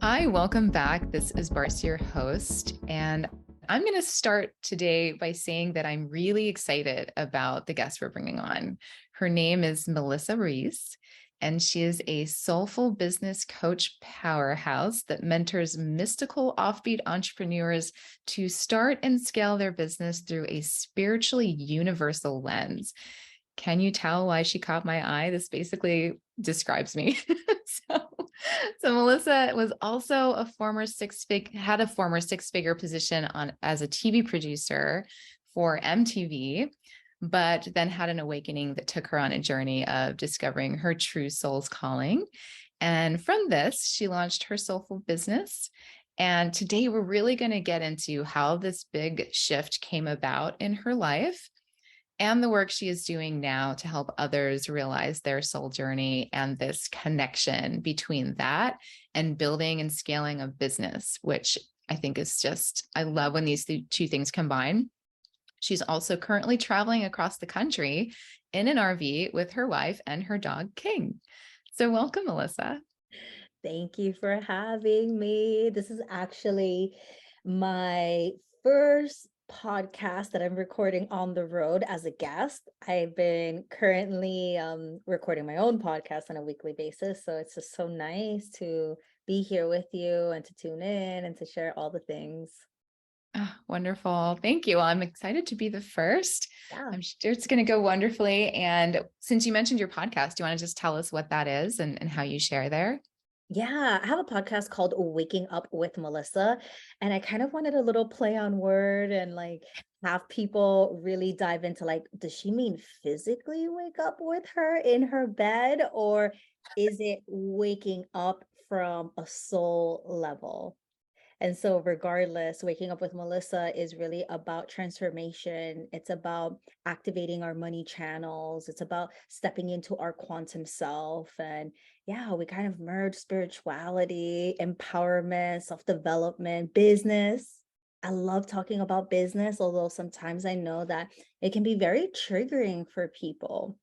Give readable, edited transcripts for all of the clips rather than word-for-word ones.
Hi, welcome back. This is Barcy, your host, and I'm going to start today by saying that I'm really excited about the guest we're bringing on. Her name is Melissa Ruiz, and she is a soulful business coach powerhouse that mentors mystical offbeat entrepreneurs to start and scale their business through a spiritually universal lens. Can you tell why she caught my eye? This basically describes me. so, so Melissa was also had a former six-figure position on as a TV producer for MTV, but then had an awakening that took her on a journey of discovering her true soul's calling. And from this, she launched her soulful business. And today we're really going to get into how this big shift came about in her life and the work she is doing now to help others realize their soul journey and this connection between that and building and scaling a business, which I think is just, I love when these two things combine. She's also currently traveling across the country in an RV with her wife and her dog, King. So welcome, Melissa. Thank you for having me. This is actually my first podcast that I'm recording on the road as a guest. I've been currently recording my own podcast on a weekly basis. So it's just so nice to be here with you and to tune in and to share all the things. Oh, wonderful. Thank you. Well, I'm excited to be the first. Yeah. I'm sure it's going to go wonderfully. And since you mentioned your podcast, do you want to just tell us what that is and how you share there? Yeah, I have a podcast called Waking Up with Melissa, and I kind of wanted a little play on word and like have people really dive into like, does she mean physically wake up with her in her bed, or is it waking up from a soul level? And so, regardless, waking up with Melissa is really about transformation. It's about activating our money channels. It's about stepping into our quantum self. And yeah, we kind of merge spirituality, empowerment, self development, business. I love talking about business, although sometimes I know that it can be very triggering for people.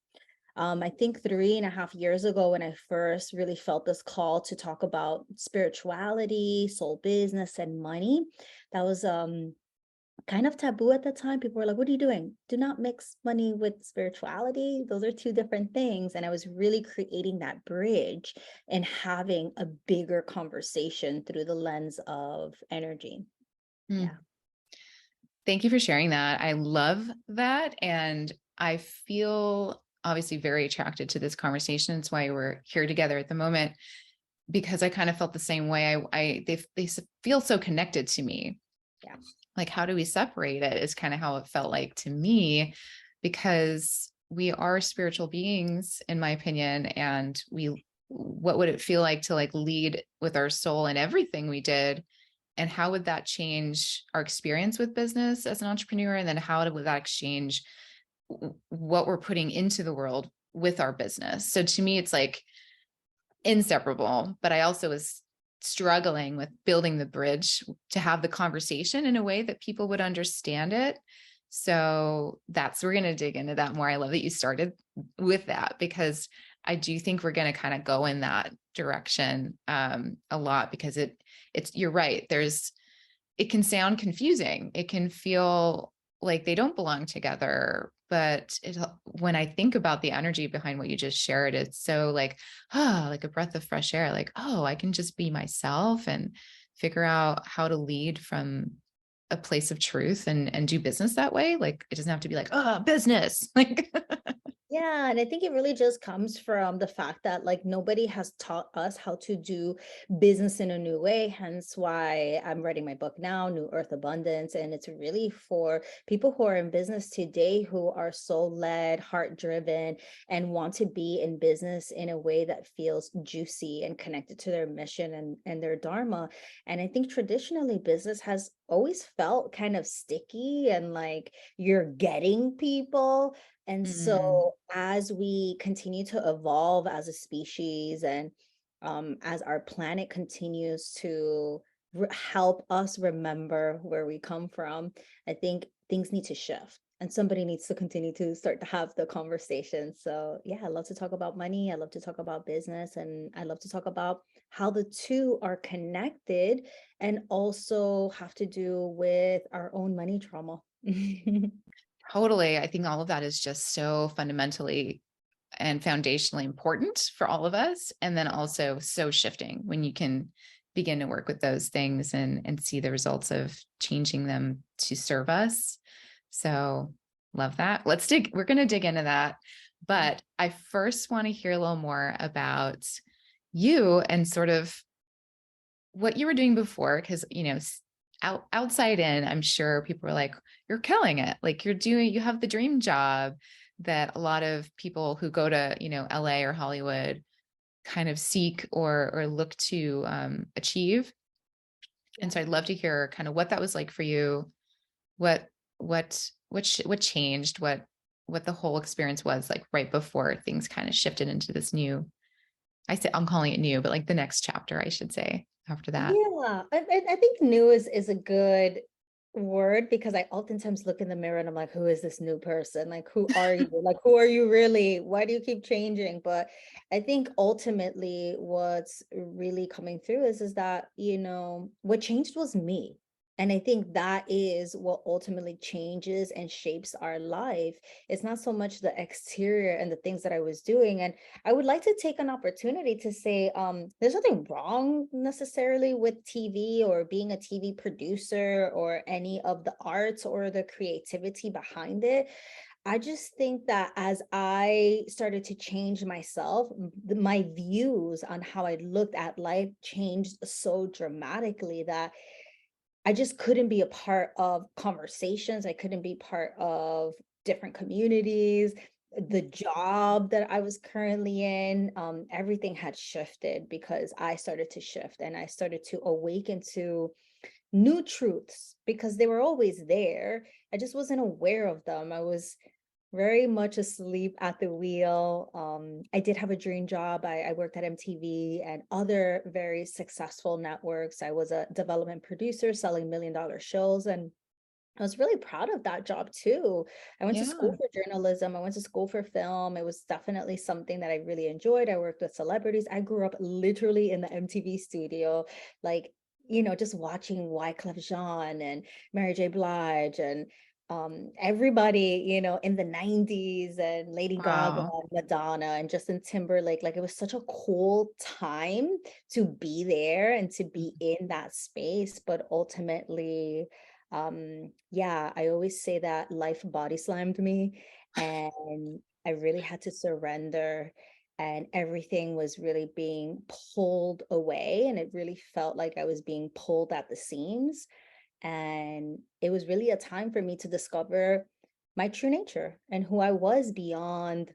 I think 3.5 years ago, when I first really felt this call to talk about spirituality, soul business, and money, that was kind of taboo at the time. People were like, "What are you doing? Do not mix money with spirituality. Those are two different things." And I was really creating that bridge and having a bigger conversation through the lens of energy. Mm. Yeah. Thank you for sharing that. I love that. And I feel obviously very attracted to this conversation. It's why we're here together at the moment, because I kind of felt the same way. They feel so connected to me. Yeah. Like, how do we separate it is kind of how it felt like to me, because we are spiritual beings, in my opinion. And what would it feel like to like lead with our soul in everything we did? And how would that change our experience with business as an entrepreneur? And then how would that exchange what we're putting into the world with our business? So to me, it's like inseparable, but I also was struggling with building the bridge to have the conversation in a way that people would understand it. So we're going to dig into that more. I love that you started with that, because I do think we're going to kind of go in that direction a lot, because you're right. It can sound confusing. It can feel like they don't belong together. But when I think about the energy behind what you just shared, it's so like, like a breath of fresh air. Like, oh, I can just be myself and figure out how to lead from a place of truth and do business that way. Like, it doesn't have to be like, oh, business. Like, Yeah, and I think it really just comes from the fact that like nobody has taught us how to do business in a new way. Hence why I'm writing my book now, New Earth Abundance. And it's really for people who are in business today who are soul-led, heart-driven, and want to be in business in a way that feels juicy and connected to their mission and their dharma. And I think traditionally business has always felt kind of sticky and like you're getting people. And mm, so, as we continue to evolve as a species and as our planet continues to help us remember where we come from, I think things need to shift. and somebody needs to continue to start to have the conversation. So yeah, I love to talk about money. I love to talk about business, and I love to talk about how the two are connected and also have to do with our own money trauma. Totally. I think all of that is just so fundamentally and foundationally important for all of us. And then also so shifting when you can begin to work with those things and see the results of changing them to serve us. So love that. We're going to dig into that. But I first want to hear a little more about you and sort of what you were doing before. Cause outside in, I'm sure people were like, you're killing it. Like you have the dream job that a lot of people who go to, LA or Hollywood kind of seek or look to achieve. And so I'd love to hear kind of what that was like for you, what what changed, what the whole experience was like right before things kind of shifted into this new, I'm calling it new, but like the next chapter, I should say, after that. Yeah, I think new is a good word, because I oftentimes look in the mirror and I'm like, who is this new person? Like, who are you? Like, who are you really? Why do you keep changing? But I think ultimately what's really coming through is that, what changed was me. And I think that is what ultimately changes and shapes our life. It's not so much the exterior and the things that I was doing. And I would like to take an opportunity to say, there's nothing wrong necessarily with TV or being a TV producer or any of the arts or the creativity behind it. I just think that as I started to change myself, my views on how I looked at life changed so dramatically that I just couldn't be a part of conversations. I couldn't be part of different communities. The job that I was currently in, everything had shifted because I started to shift and I started to awaken to new truths because they were always there. I just wasn't aware of them. I was very much asleep at the wheel. I did have a dream job. I worked at MTV and other very successful networks. I was a development producer selling $1 million shows. And I was really proud of that job too. I went to school Yeah. for journalism. I went to school for film. It was definitely something that I really enjoyed. I worked with celebrities. I grew up literally in the MTV studio, like, just watching Wyclef Jean and Mary J. Blige and everybody, in the 90s, and Lady Gaga Wow. and Madonna and Justin Timberlake. Like, it was such a cool time to be there and to be in that space. But ultimately, yeah, I always say that life body slammed me, and I really had to surrender, and everything was really being pulled away, and it really felt like I was being pulled at the seams. And it was really a time for me to discover my true nature and who I was beyond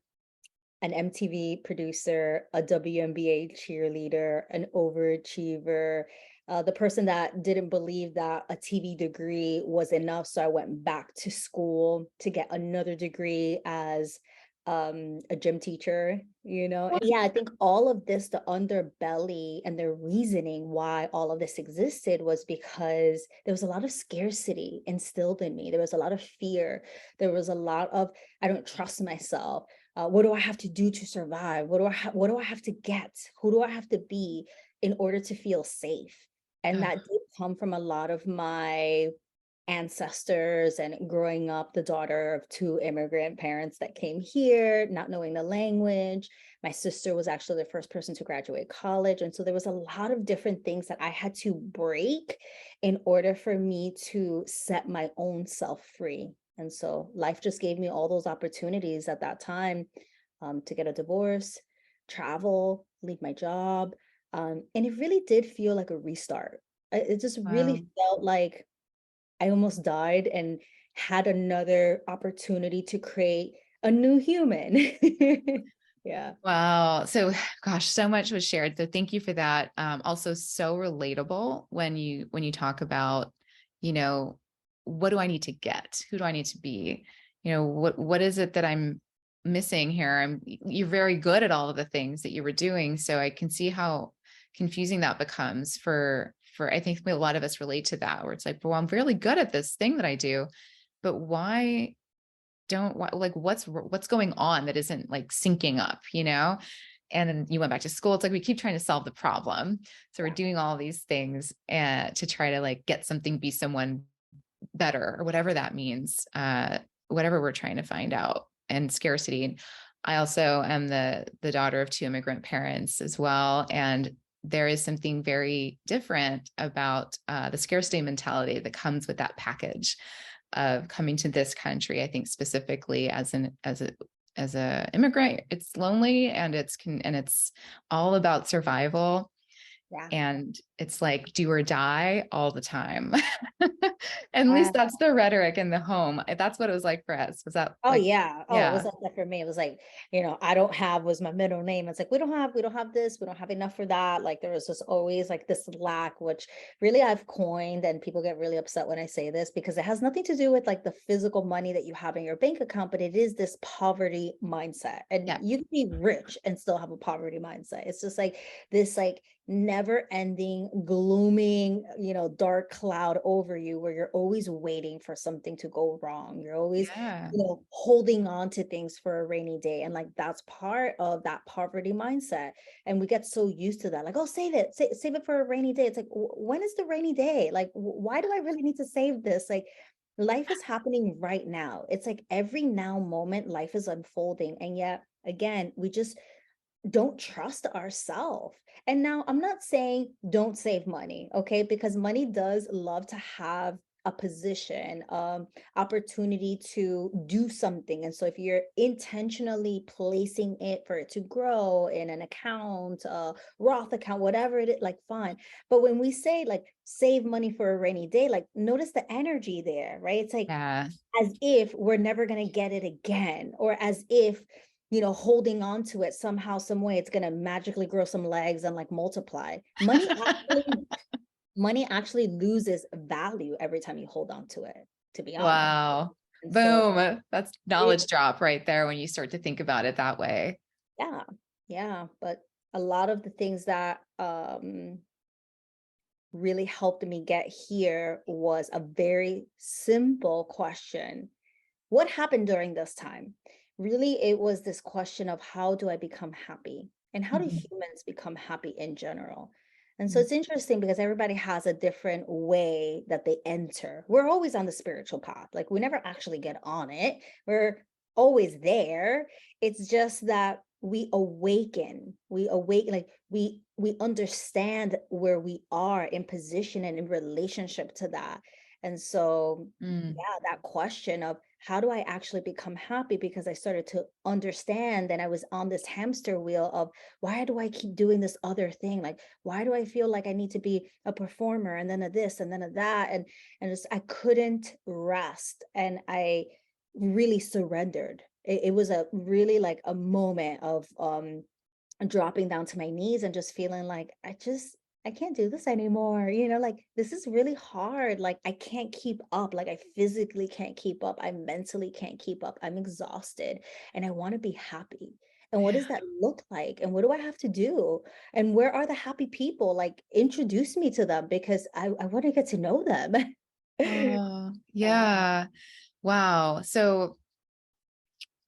an MTV producer, a WNBA cheerleader, an overachiever, the person that didn't believe that a TV degree was enough. So I went back to school to get another degree as a gym teacher, And yeah, I think all of this, the underbelly and the reasoning why all of this existed was because there was a lot of scarcity instilled in me. There was a lot of fear. There was a lot of, I don't trust myself. What do I have to do to survive? What do I have to get? Who do I have to be in order to feel safe? And Ugh. that did come from a lot of my ancestors and growing up the daughter of two immigrant parents that came here, not knowing the language. My sister was actually the first person to graduate college. And so there was a lot of different things that I had to break in order for me to set my own self free. And so life just gave me all those opportunities at that time, to get a divorce, travel, leave my job. And it really did feel like a restart. It just Wow. really felt like I almost died and had another opportunity to create a new human. Yeah. Wow. So gosh, so much was shared. So thank you for that. Also so relatable when you talk about, you know, what do I need to get? Who do I need to be? What is it that I'm missing here? You're very good at all of the things that you were doing. So I can see how confusing that becomes for I think a lot of us relate to that, where it's like, well, I'm really good at this thing that I do, but why? like, what's going on that isn't like syncing up, And then you went back to school. It's like we keep trying to solve the problem. So we're Yeah. doing all these things to try to like get something, be someone better, or whatever that means, whatever we're trying to find out. And scarcity. I also am the daughter of two immigrant parents as well. And there is something very different about the scarcity mentality that comes with that package of coming to this country. I think specifically as a immigrant, it's lonely, and it's all about survival. Yeah. And it's like do or die all the time. And at least that's the rhetoric in the home. That's what it was like for us. Was that Oh like, yeah. Oh, it was yeah, like that for me. It was like, I don't have was my middle name. It's like we don't have this, we don't have enough for that. Like there was just always like this lack, which really I've coined, and people get really upset when I say this because it has nothing to do with like the physical money that you have in your bank account, but it is this poverty mindset. And yeah, you can be rich and still have a poverty mindset. It's just like this like never ending glooming dark cloud over you where you're always waiting for something to go wrong. You're always yeah, holding on to things for a rainy day. And like that's part of that poverty mindset. And we get so used to that. Like, oh, save it for a rainy day. It's like, when is the rainy day? Like, why do I really need to save this? Like, life is happening right now. It's like every now moment, life is unfolding. And yet, again, we just don't trust ourselves. And now I'm not saying don't save money, okay? Because money does love to have a position, opportunity to do something. And so if you're intentionally placing it for it to grow in an account, a Roth account, whatever it is, like fine. But when we say like save money for a rainy day, like notice the energy there, right? It's like yeah. as if we're never going to get it again, or as if holding on to it somehow, some way, it's going to magically grow some legs and like multiply. Money actually loses value every time you hold on to it, to be honest. Wow. And so, Boom. That's knowledge drop right there when you start to think about it that way. yeah, yeah. But a lot of the things that really helped me get here was a very simple question. What happened during this time? Really, it was this question of how do I become happy? And how do Mhm. humans become happy in general? And so it's interesting because everybody has a different way that they enter. We're always on the spiritual path. Like we never actually get on it. We're always there. It's just that we awaken, like we understand where we are in position and in relationship to that. And so Mm. yeah, that question of how do I actually become happy? Because I started to understand and I was on this hamster wheel of why do I keep doing this other thing? Like, why do I feel like I need to be a performer and then a this and then a that? And just I couldn't rest. And I really surrendered. It was a really like a moment of dropping down to my knees and just feeling like I can't do this anymore. Like this is really hard. Like I can't keep up. Like I physically can't keep up. I mentally can't keep up. I'm exhausted and I want to be happy. And what does that look like? And what do I have to do? And where are the happy people? Like introduce me to them because I want to get to know them. Oh, Yeah. yeah. Wow. So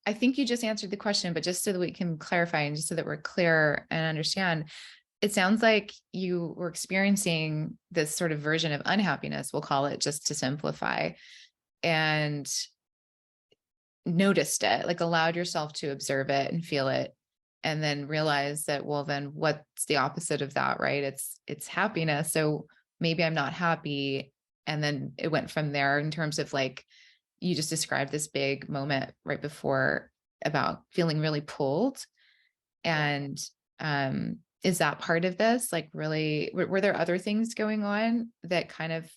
I think you just answered the question, but just so that we can clarify and just so that we're clear and understand, it sounds like you were experiencing this sort of version of unhappiness, we'll call it, just to simplify, and noticed it, like allowed yourself to observe it and feel it, and then realize that, well, then what's the opposite of that, right? It's happiness. So maybe I'm not happy. And then it went from there in terms of like, you just described this big moment right before about feeling really pulled. Yeah. And is that part of this? Like really, were there other things going on that kind of,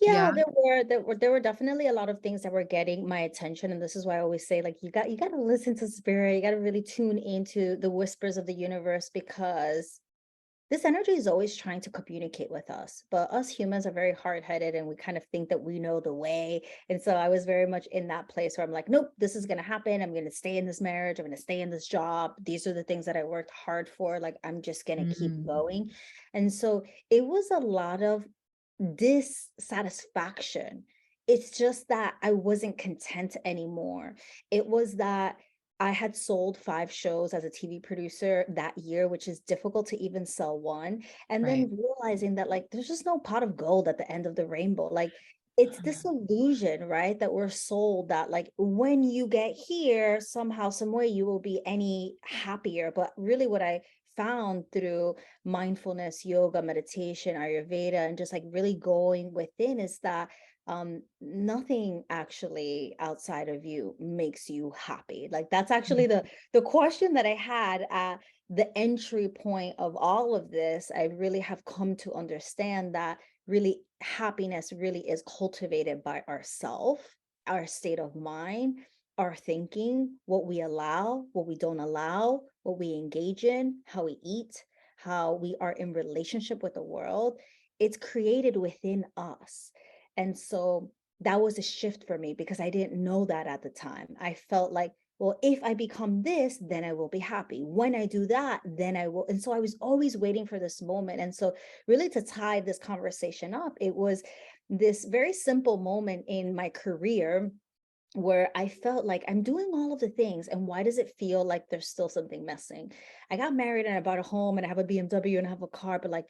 Yeah, yeah. there were definitely a lot of things that were getting my attention. And this is why I always say, like, you got to listen to spirit, you got to really tune into the whispers of the universe because this energy is always trying to communicate with us. But us humans are very hard-headed and we kind of think that we know the way. And so I was very much in that place where I'm like, nope, this is gonna happen. I'm gonna stay in this marriage, I'm gonna stay in this job. These are the things that I worked hard for. Like I'm just gonna keep Mm, going. And so it was a lot of dissatisfaction it's just that I wasn't content anymore. It was that I had sold 5 shows as a TV producer that year, which is difficult to even sell one, and Right. then realizing that, like, there's just no pot of gold at the end of the rainbow. Like, it's this illusion, right, that we're sold that, like, when you get here, somehow, some way, you will be any happier. But really what I found through mindfulness, yoga, meditation, Ayurveda, and just, like, really going within is that nothing actually outside of you makes you happy. Like, that's actually the question that I had at the entry point of all of this. I really have come to understand that really happiness really is cultivated by ourself, our state of mind, our thinking, what we allow, what we don't allow, what we engage in, how we eat, how we are in relationship with the world. It's created within us. And so that was a shift for me because I didn't know that at the time. I felt like, well, if I become this, then I will be happy. When I do that, then I will. And so I was always waiting for this moment. And so, really, to tie this conversation up, it was this very simple moment in my career where I felt like I'm doing all of the things. And why does it feel like there's still something missing? I got married and I bought a home and I have a BMW and I have a car, but like,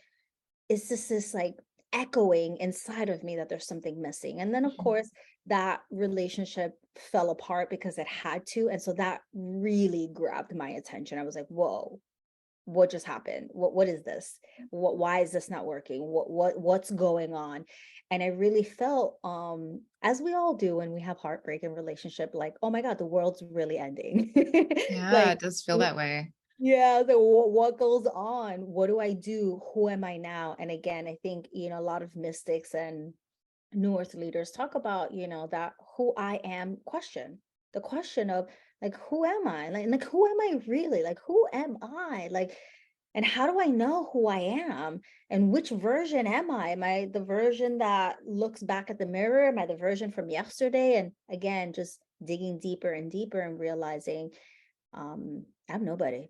it's just this like echoing inside of me that there's something missing. And then, of course, that relationship fell apart because it had to. And so that really grabbed my attention. I was like, whoa, what just happened? What is this? Why is this not working? What's going on? And I really felt, as we all do when we have heartbreak in relationship, like, oh my God, the world's really ending. Yeah, Like, it does feel that way. yeah, so what goes on? What do I do? Who am I now? And again, I think, a lot of mystics and New Earth leaders talk about, that who I am question. The question of, like, who am I? Like who am I really? Like, who am I? Like, and how do I know who I am? And which version am I? Am I the version that looks back at the mirror? Am I the version from yesterday? And again, just digging deeper and deeper and realizing I'm nobody.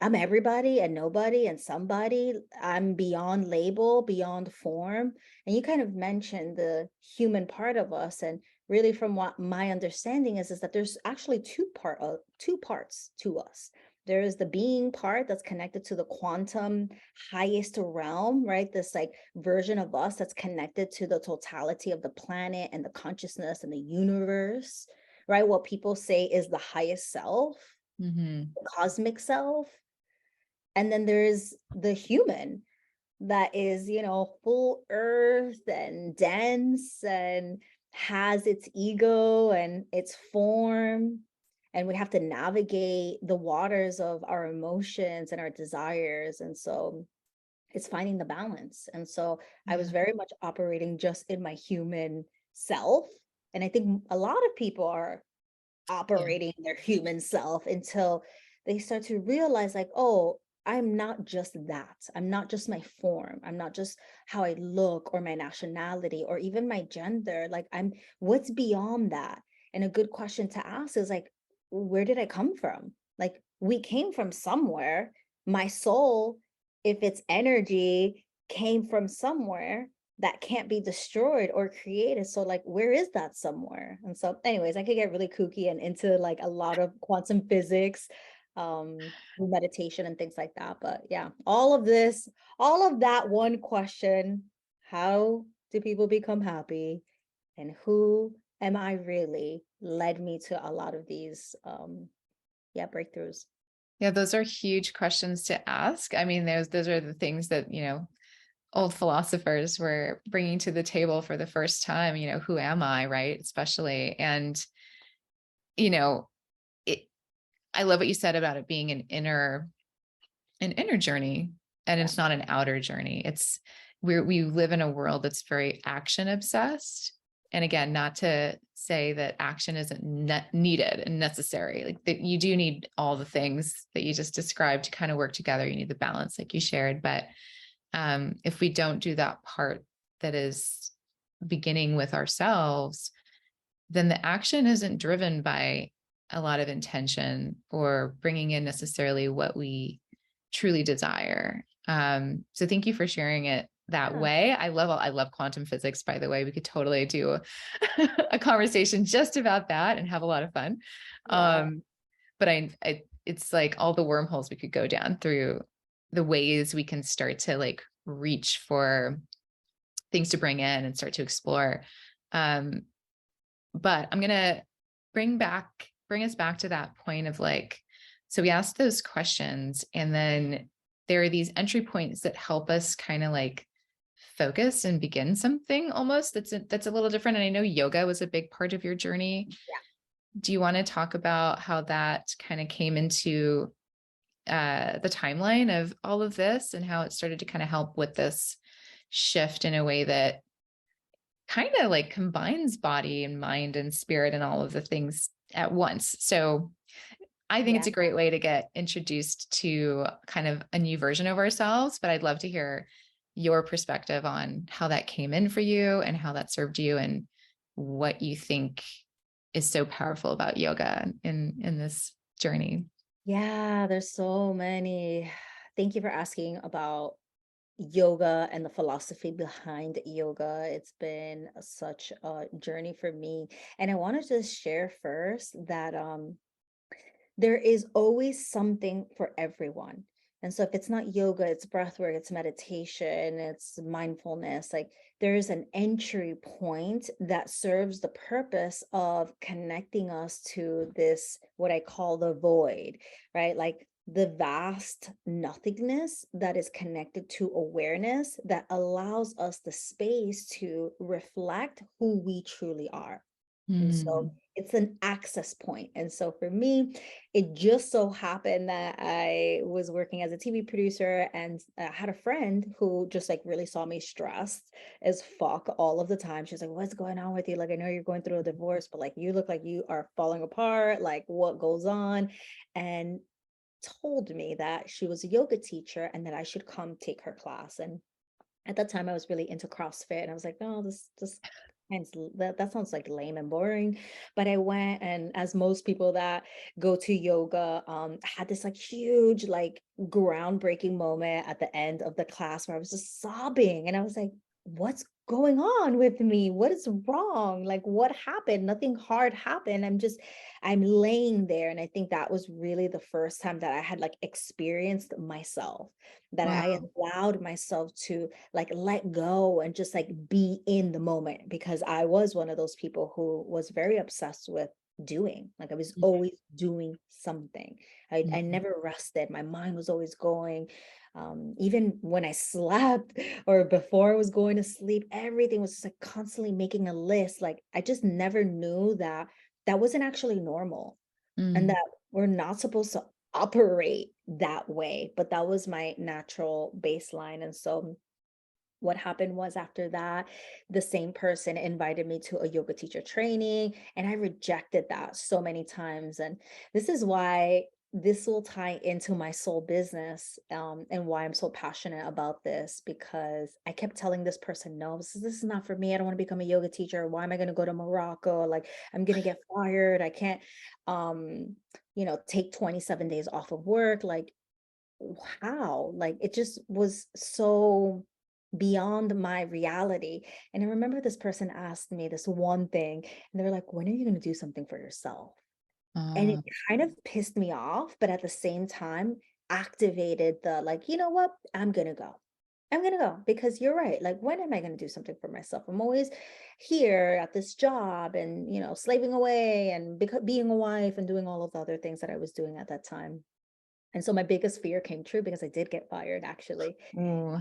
I'm everybody and nobody and somebody. I'm beyond label, beyond form. And you kind of mentioned the human part of us. And really, from what my understanding is that there's actually two parts to us. There is the being part that's connected to the quantum highest realm, right? This like version of us that's connected to the totality of the planet and the consciousness and the universe, right? What people say is the highest self, Mm-hmm. the cosmic self. And then there's the human that is, full earth and dense and has its ego and its form. And we have to navigate the waters of our emotions and our desires. And so it's finding the balance. And so I was Yeah. very much operating just in my human self. And I think a lot of people are Yeah. operating their human self until they start to realize, like, oh, I'm not just that. I'm not just my form. I'm not just how I look or my nationality or even my gender. Like, what's beyond that? And a good question to ask is like, where did I come from? Like, we came from somewhere. My soul, if it's energy, came from somewhere that can't be destroyed or created. So like, where is that somewhere? And so anyways, I could get really kooky and into like a lot of quantum physics, meditation and things like that. But yeah, all of this, all of that one question, how do people become happy and who am I really, led me to a lot of these breakthroughs. Yeah, those are huge questions to ask. I mean, those are the things that, old philosophers were bringing to the table for the first time, who am I, right? Especially. And, you know, it, I love what you said about it being an inner journey, and Yeah. it's not an outer journey. We live in a world that's very action obsessed. And again, not to say that action isn't needed and necessary. Like that you do need all the things that you just described to kind of work together. You need the balance like you shared. But if we don't do that part that is beginning with ourselves, then the action isn't driven by a lot of intention or bringing in necessarily what we truly desire. So thank you for sharing it that Yeah. way. I love quantum physics, by the way. We could totally do a conversation just about that and have a lot of fun. Wow. But it's like all the wormholes we could go down through the ways we can start to like reach for things to bring in and start to explore. Um, but I'm gonna bring us back to that point of like, so we asked those questions, and then there are these entry points that help us kind of like focus and begin something almost that's a little different. And I know yoga was a big part of your journey. Do you want to talk about how that kind of came into the timeline of all of this and how it started to kind of help with this shift in a way that kind of like combines body and mind and spirit and all of the things at once? So I think Yeah. it's a great way to get introduced to kind of a new version of ourselves, but I'd love to hear your perspective on how that came in for you and how that served you and what you think is so powerful about yoga in this journey. Yeah, there's so many. Thank you for asking about yoga and the philosophy behind yoga. It's been such a journey for me. And I want to just share first that there is always something for everyone. And so if it's not yoga, it's breath work, it's meditation, it's mindfulness, like there is an entry point that serves the purpose of connecting us to this, what I call the void, right? Like the vast nothingness that is connected to awareness that allows us the space to reflect who we truly are. And so Mm. it's an access point. And so for me, it just so happened that I was working as a TV producer and I had a friend who just like really saw me stressed as fuck all of the time. She's like, "What's going on with you? Like, I know you're going through a divorce, but like you look like you are falling apart. Like, what goes on?" And told me that she was a yoga teacher and that I should come take her class. And at that time I was really into CrossFit and I was like, no, this that sounds like lame and boring. But I went, and as most people that go to yoga, had this like huge, like groundbreaking moment at the end of the class where I was just sobbing and I was like, what's going on with me? What is wrong? Like, what happened? Nothing hard happened. I'm laying there. And I think that was really the first time that I had like experienced myself, that I Wow. allowed myself to like let go and just like be in the moment, because I was one of those people who was very obsessed with doing. Like I was always doing something. I Mhm. never rested. My mind was always going. Even when I slept or before I was going to sleep, everything was just like constantly making a list. Like I just never knew that that wasn't actually normal and Mm. that we're not supposed to operate that way. But that was my natural baseline. And so what happened was after that, the same person invited me to a yoga teacher training, and I rejected that so many times. And this is why this will tie into my soul business, and why I'm so passionate about this, because I kept telling this person, no, this is not for me. I don't want to become a yoga teacher. Why am I going to go to Morocco? Like, I'm going to get fired. I can't, take 27 days off of work. Like, how? Like it just was so beyond my reality. And I remember this person asked me this one thing, and they were like, when are you going to do something for yourself? And it Uh, kind of pissed me off, but at the same time, activated the like, you know what? I'm going to go. I'm going to go because you're right. Like, when am I going to do something for myself? I'm always here at this job and, slaving away and being a wife and doing all of the other things that I was doing at that time. And so my biggest fear came true because I did get fired actually. ooh.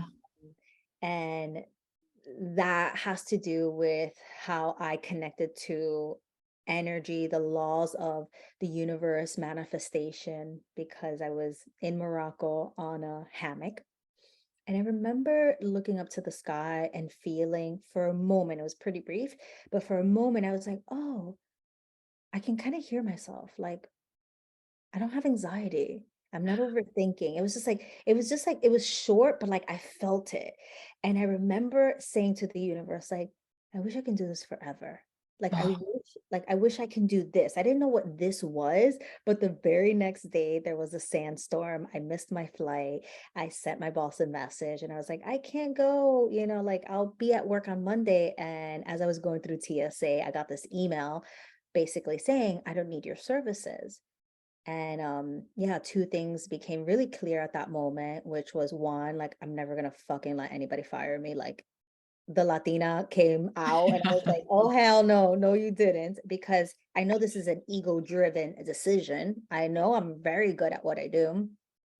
And that has to do with how I connected to energy, the laws of the universe, manifestation, because I was in Morocco on a hammock. And I remember looking up to the sky and feeling for a moment, it was pretty brief, but for a moment I was like, oh, I can kind of hear myself. Like, I don't have anxiety. I'm not overthinking. It was short, but like I felt it. And I remember saying to the universe, like, I wish I can do this forever. Like Oh, I wish I can do this. I didn't know what this was, but the very next day there was a sandstorm. I missed my flight. I sent my boss a message and I was like, I can't go, like I'll be at work on Monday. And as I was going through TSA, I got this email basically saying, I don't need your services. And yeah, two things became really clear at that moment, which was one, like I'm never gonna fucking let anybody fire me. Like the Latina came out and I was like, oh hell no, no, you didn't, because I know this is an ego-driven decision. I know I'm very good at what I do.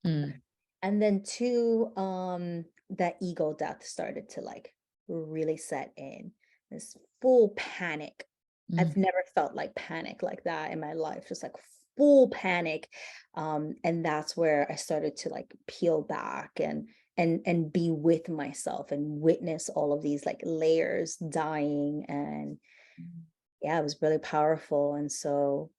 mm, And then two, that ego death started to like really set in. This full panic. I've mm, never felt like panic like that in my life, just like full panic. And that's where I started to like peel back and be with myself and witness all of these like layers dying. And yeah, it was really powerful. And so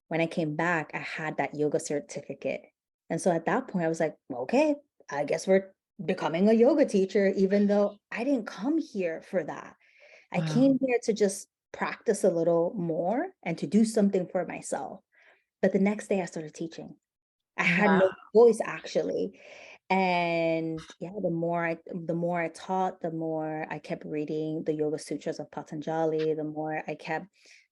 when I came back, I had that yoga certificate. And so at that point, I was like, okay, I guess we're becoming a yoga teacher, even though I didn't come here for that. I wow. came here to just practice a little more and to do something for myself. But the next day, I started teaching. I had Wow. no choice actually. And yeah, the more I taught, the more I kept reading the Yoga Sutras of Patanjali, the more I kept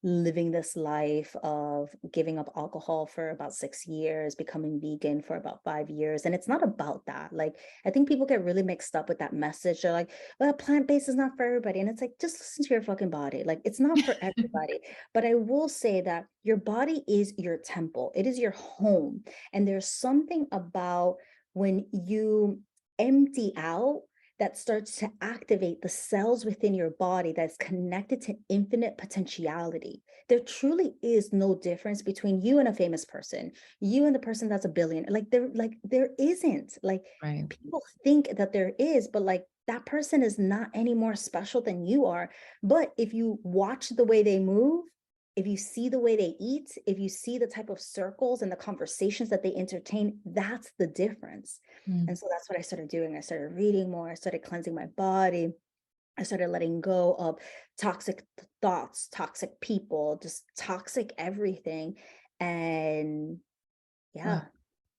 living this life of giving up alcohol for about 6 years, becoming vegan for about 5 years. And it's not about that. Like, I think people get really mixed up with that message. They're like, well, plant-based is not for everybody. And it's like, just listen to your fucking body. Like, it's not for everybody. But I will say that your body is your temple, it is your home. And there's something about when you empty out that starts to activate the cells within your body that's connected to infinite potentiality. There truly is no difference between you and a famous person, you and the person that's a billion. Like there isn't. Like Right. people think that there is, but like that person is not any more special than you are. But if you watch the way they move, if you see the way they eat, if you see the type of circles and the conversations that they entertain, that's the difference. Mm, And so that's what I started doing. I started reading more, I started cleansing my body, I started letting go of toxic thoughts, toxic people, just toxic everything. And wow. yeah,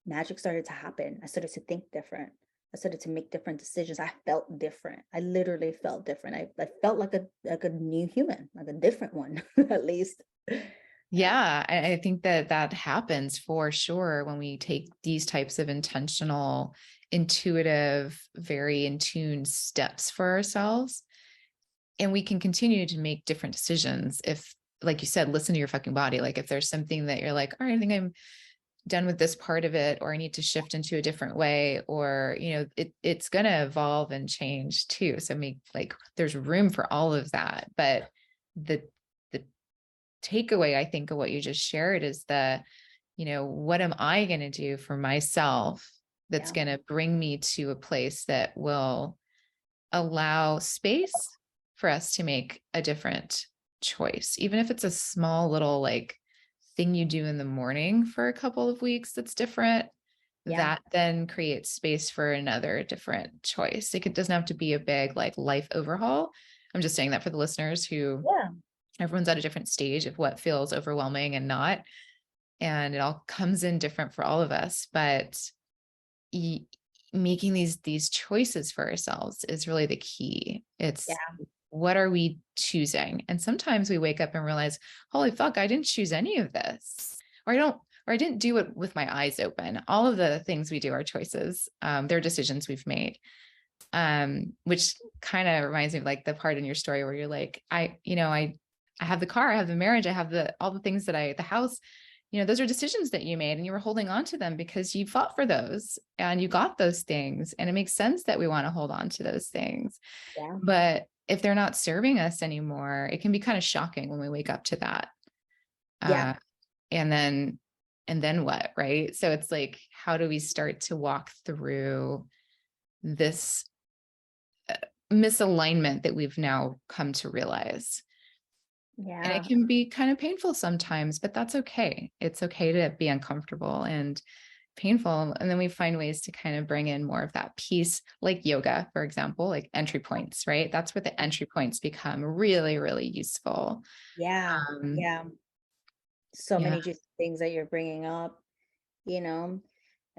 magic started to happen. I started to think different. I started to make different decisions. I felt different. I literally felt different. I felt like a new human, like a different one, at least. Yeah. Yeah, I think that that happens for sure when we take these types of intentional, intuitive, very in tune steps for ourselves. And we can continue to make different decisions if, like you said, listen to your fucking body. Like if there's something that you're like, all right, I think I'm done with this part of it, or I need to shift into a different way, or, it's going to evolve and change too. So make like, there's room for all of that. But the, the takeaway, I think, of what you just shared is what am I going to do for myself that's Yeah. going to bring me to a place that will allow space for us to make a different choice, even if it's a small little like thing you do in the morning for a couple of weeks that's different. Yeah. That then creates space for another different choice. Like it doesn't have to be a big like life overhaul. I'm just saying that for the listeners who Yeah. everyone's at a different stage of what feels overwhelming and not. And it all comes in different for all of us. But making these choices for ourselves is really the key. It's Yeah. what are we choosing? And sometimes we wake up and realize, holy fuck, I didn't choose any of this. Or I didn't do it with my eyes open. All of the things we do are choices. They're decisions we've made. Which kind of reminds me of like the part in your story where you're like, I have the car, I have the marriage, I have all the things the house, those are decisions that you made and you were holding on to them because you fought for those and you got those things. And it makes sense that we want to hold on to those things. Yeah. But if they're not serving us anymore, it can be kind of shocking when we wake up to that. Yeah. Uh, and then what, right? So it's like, how do we start to walk through this misalignment that we've now come to realize? And it Yeah. can be kind of painful sometimes, but that's okay. It's okay to be uncomfortable. And painful. And then we find ways to kind of bring in more of that peace, like yoga, for example, like entry points, right? That's where the entry points become really, really useful. Yeah. Um, Yeah. So yeah. many just things that you're bringing up, you know,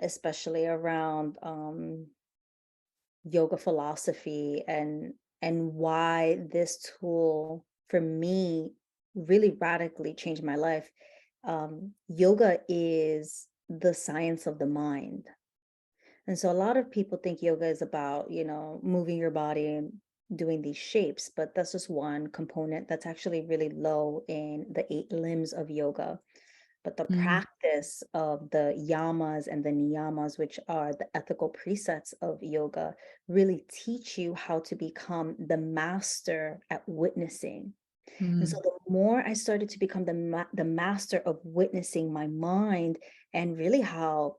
especially around yoga philosophy and why this tool for me really radically changed my life. Yoga is the science of the mind. And so a lot of people think yoga is about, moving your body and doing these shapes, but that's just one component that's actually really low in the 8 limbs of yoga. But the Mm, practice of the yamas and the niyamas, which are the ethical precepts of yoga, really teach you how to become the master at witnessing. And so mm, the more I started to become the master of witnessing my mind and really how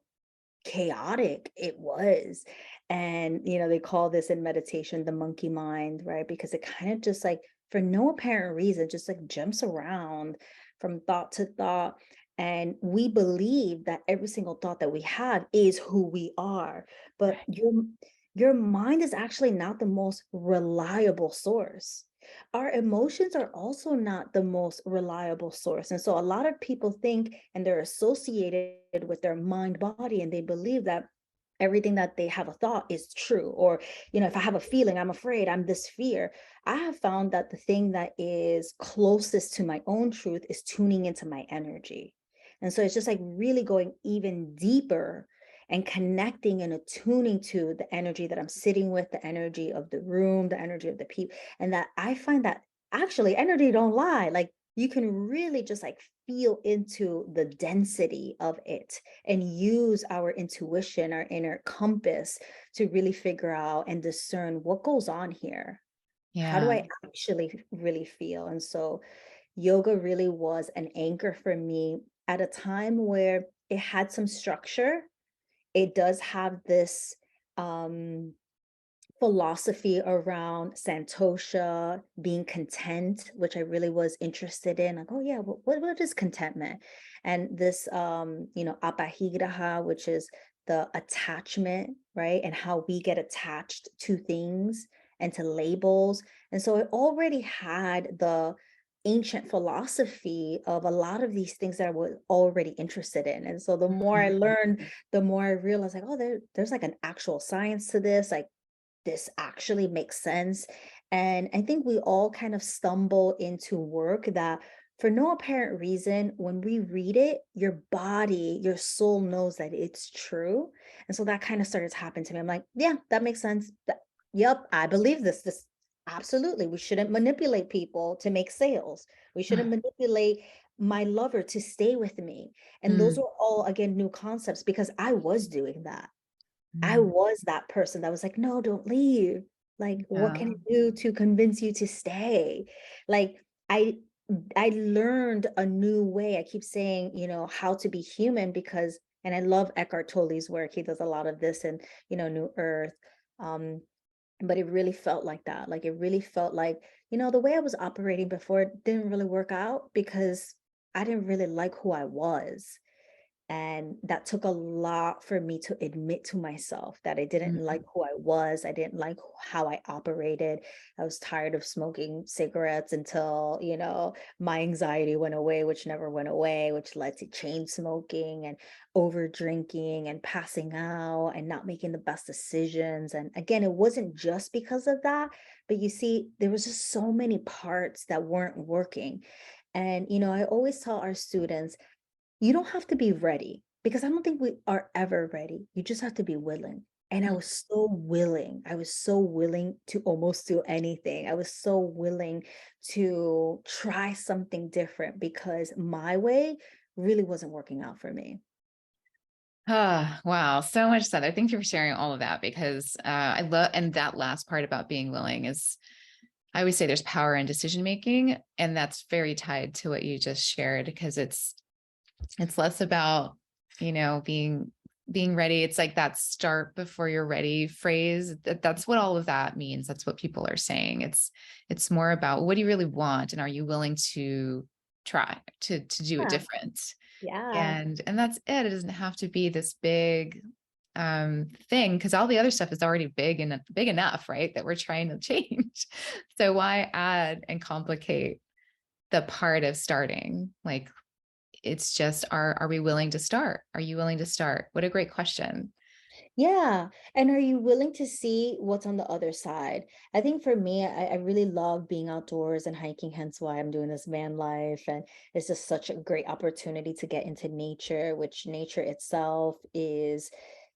chaotic it was. And, they call this in meditation the monkey mind, right? Because it kind of just like, for no apparent reason, just like jumps around from thought to thought. And we believe that every single thought that we have is who we are. But right. your mind is actually not the most reliable source. Our emotions are also not the most reliable source. And so a lot of people think and they're associated with their mind body, and they believe that everything that they have a thought is true. Or, if I have a feeling, I'm afraid, I'm this fear. I have found that the thing that is closest to my own truth is tuning into my energy. And so it's just like really going even deeper and connecting and attuning to the energy that I'm sitting with, the energy of the room, the energy of the people. And that I find that actually energy don't lie. Like you can really just like feel into the density of it and use our intuition, our inner compass to really figure out and discern what goes on here. How do Yeah. I actually really feel? And so yoga really was an anchor for me at a time where it had some structure. It does have this um philosophy around santosha, being content, which I really was interested in. Like, oh yeah, what is contentment? And this apahigiraha, which is the attachment, right? And how we get attached to things and to labels. And so it already had the ancient philosophy of a lot of these things that I was already interested in. And so the more I learned, the more I realized like, oh, there's like an actual science to this. Like this actually makes sense. And I think we all kind of stumble into work that for no apparent reason, when we read it, your body, your soul knows that it's true. And so that kind of started to happen to me. I'm like, yeah, that makes sense. Yep, I believe this. This absolutely. We shouldn't manipulate people to make sales. We shouldn't manipulate my lover to stay with me. And those Mm, were all again new concepts because I was doing that. I mm, was that person that was like, "No, don't leave. Like, what yeah. can I do to convince you to stay?" Like, I I learned a new way. I keep saying, how to be human because and I love Eckhart Tolle's work. He does a lot of this in, New Earth. Um, but it really felt like that. Like, it really felt like, the way I was operating before didn't really work out because I didn't really like who I was. And that took a lot for me to admit to myself that I didn't Mm, like who I was. I didn't like how I operated. I was tired of smoking cigarettes until, my anxiety went away, which never went away, which led to chain smoking and over drinking and passing out and not making the best decisions. And again, it wasn't just because of that, but you see, there was just so many parts that weren't working. And, I always tell our students, you don't have to be ready because I don't think we are ever ready. You just have to be willing. And I mm. was so willing. I was so willing to almost do anything. I was so willing to try something different because my way really wasn't working out for me. Ah, wow. So much said. I thank you for sharing all of that because I love, and that last part about being willing is, I always say there's power in decision making. And that's very tied to what you just shared because it's less about, being ready. It's like that start before you're ready phrase. That's what all of that means. That's what people are saying. It's more about what do you really want? And are you willing to try to do it Yeah. different? Yeah. And that's it. It doesn't have to be this big thing, because all the other stuff is already big and big enough, right? That we're trying to change. So why add and complicate the part of starting? Like, it's just, are we willing to start? Are you willing to start? What a great question. Yeah. And are you willing to see what's on the other side? I think for me, I really love being outdoors and hiking, hence why I'm doing this van life. And it's just such a great opportunity to get into nature, which nature itself is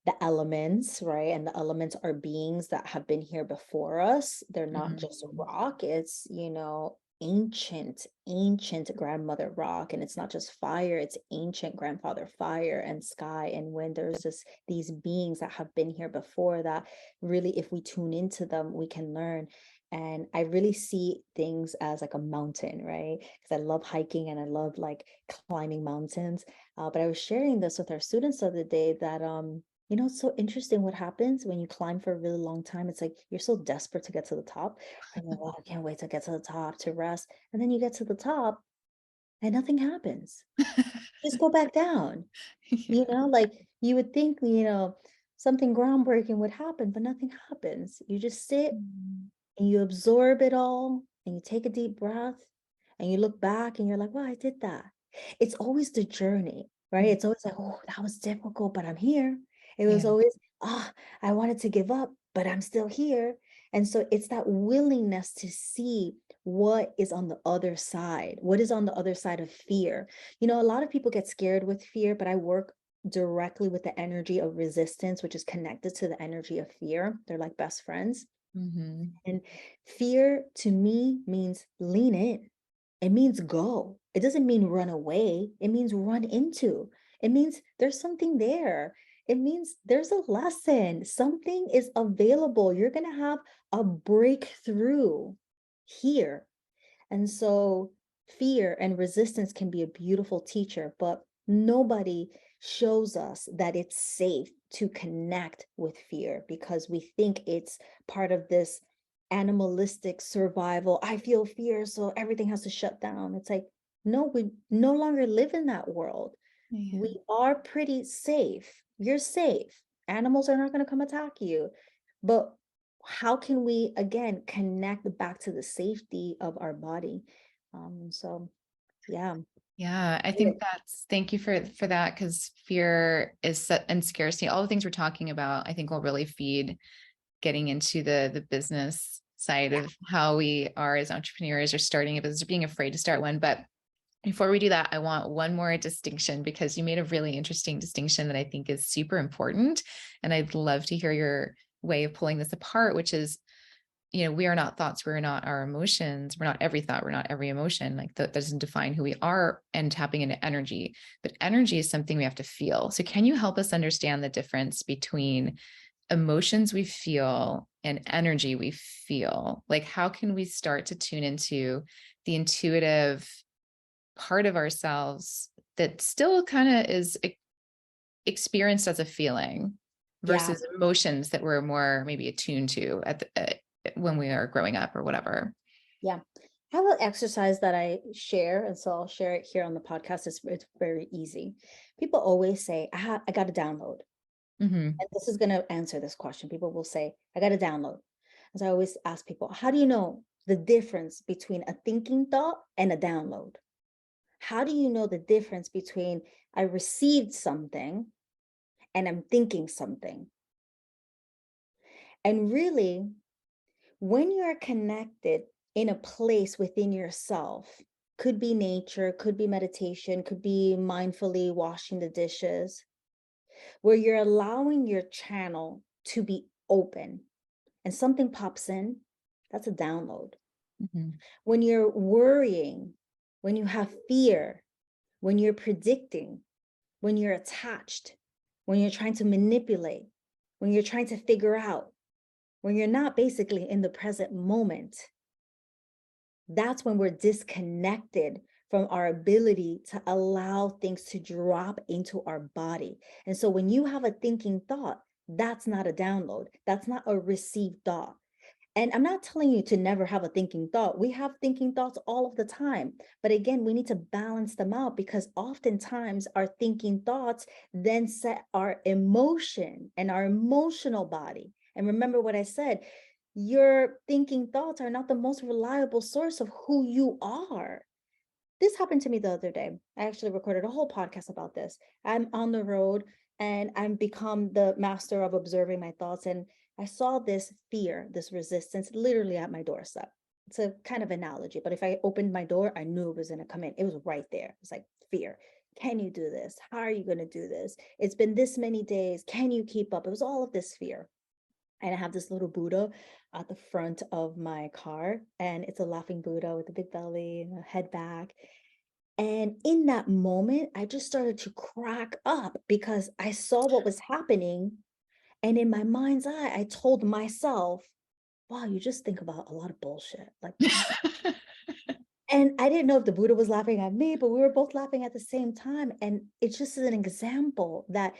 the elements, right? And the elements are beings that have been here before us. They're not just Mhm. rock, it's, ancient grandmother rock. And it's not just fire, it's ancient grandfather fire and sky and wind. There's just these beings that have been here before that really, if we tune into them, we can learn. And I really see things as like a mountain, right? Because I love hiking and I love like climbing mountains. But I was sharing this with our students the other day that it's so interesting what happens when you climb for a really long time. It's like you're so desperate to get to the top. And you're like, oh, I can't wait to get to the top to rest. And then you get to the top and nothing happens. Just go back down. Yeah. Like you would think, something groundbreaking would happen, but nothing happens. You just sit Mhm. and you absorb it all and you take a deep breath and you look back and you're like, wow, I did that. It's always the journey, right? It's always like, oh, that was difficult, but I'm here. It was Yeah. always, I wanted to give up, but I'm still here. And so it's that willingness to see what is on the other side, what is on the other side of fear. A lot of people get scared with fear, but I work directly with the energy of resistance, which is connected to the energy of fear. They're like best friends. Mhm. And fear to me means lean in. It means go. It doesn't mean run away. It means run into. It means there's something there. It means there's a lesson. Something is available. You're going to have a breakthrough here. And so fear and resistance can be a beautiful teacher, but nobody shows us that it's safe to connect with fear because we think it's part of this animalistic survival. I feel fear, so everything has to shut down. It's like, no, we no longer live in that world. Yeah. We are pretty safe. You're safe. Animals are not going to come attack you. But how can we again connect back to the safety of our body? So yeah. Yeah, I think thank you for that, because fear and scarcity, all the things we're talking about, I think will really feed getting into the business side Yeah. of how we are as entrepreneurs or starting a business or being afraid to start one. But before we do that, I want one more distinction, because you made a really interesting distinction that I think is super important. And I'd love to hear your way of pulling this apart, which is, we are not thoughts, we're not our emotions, we're not every thought, we're not every emotion. Like that doesn't define who we are, and tapping into energy. But energy is something we have to feel. So can you help us understand the difference between emotions we feel and energy we feel? Like, how can we start to tune into the intuitive part of ourselves that still kind of is experienced as a feeling Yeah. versus emotions that we're more maybe attuned to when we are growing up or whatever? Yeah. I have an exercise that I share, and so I'll share it here on the podcast. It's very easy. People always say, I got to download. Mm-hmm. And this is going to answer this question. People will say, I got to download. And so I always ask people, how do you know the difference between a thinking thought and a download? How do you know the difference between I received something and I'm thinking something? And really, when you're connected in a place within yourself, could be nature, could be meditation, could be mindfully washing the dishes, where you're allowing your channel to be open and something pops in, that's a download. Mm-hmm. When you're worrying, when you have fear, when you're predicting, when you're attached, when you're trying to manipulate, when you're trying to figure out, when you're not basically in the present moment, that's when we're disconnected from our ability to allow things to drop into our body. And so when you have a thinking thought, that's not a download. That's not a received thought. And I'm not telling you to never have a thinking thought. We have thinking thoughts all of the time. But again, we need to balance them out, because oftentimes our thinking thoughts then set our emotion and our emotional body. And remember what I said, your thinking thoughts are not the most reliable source of who you are. This happened to me the other day. I actually recorded a whole podcast about this. I'm on the road and I'm become the master of observing my thoughts. And I saw this fear, this resistance literally at my doorstep. It's a kind of analogy, but if I opened my door, I knew it was going to come in. It was right there. It's like fear. Can you do this? How are you going to do this? It's been this many days. Can you keep up? It was all of this fear. And I have this little Buddha at the front of my car, and it's a laughing Buddha with a big belly and a head back. And in that moment, I just started to crack up because I saw what was happening. And in my mind's eye, I told myself, wow, you just think about a lot of bullshit. Like, and I didn't know if the Buddha was laughing at me, but we were both laughing at the same time. And it's just an example that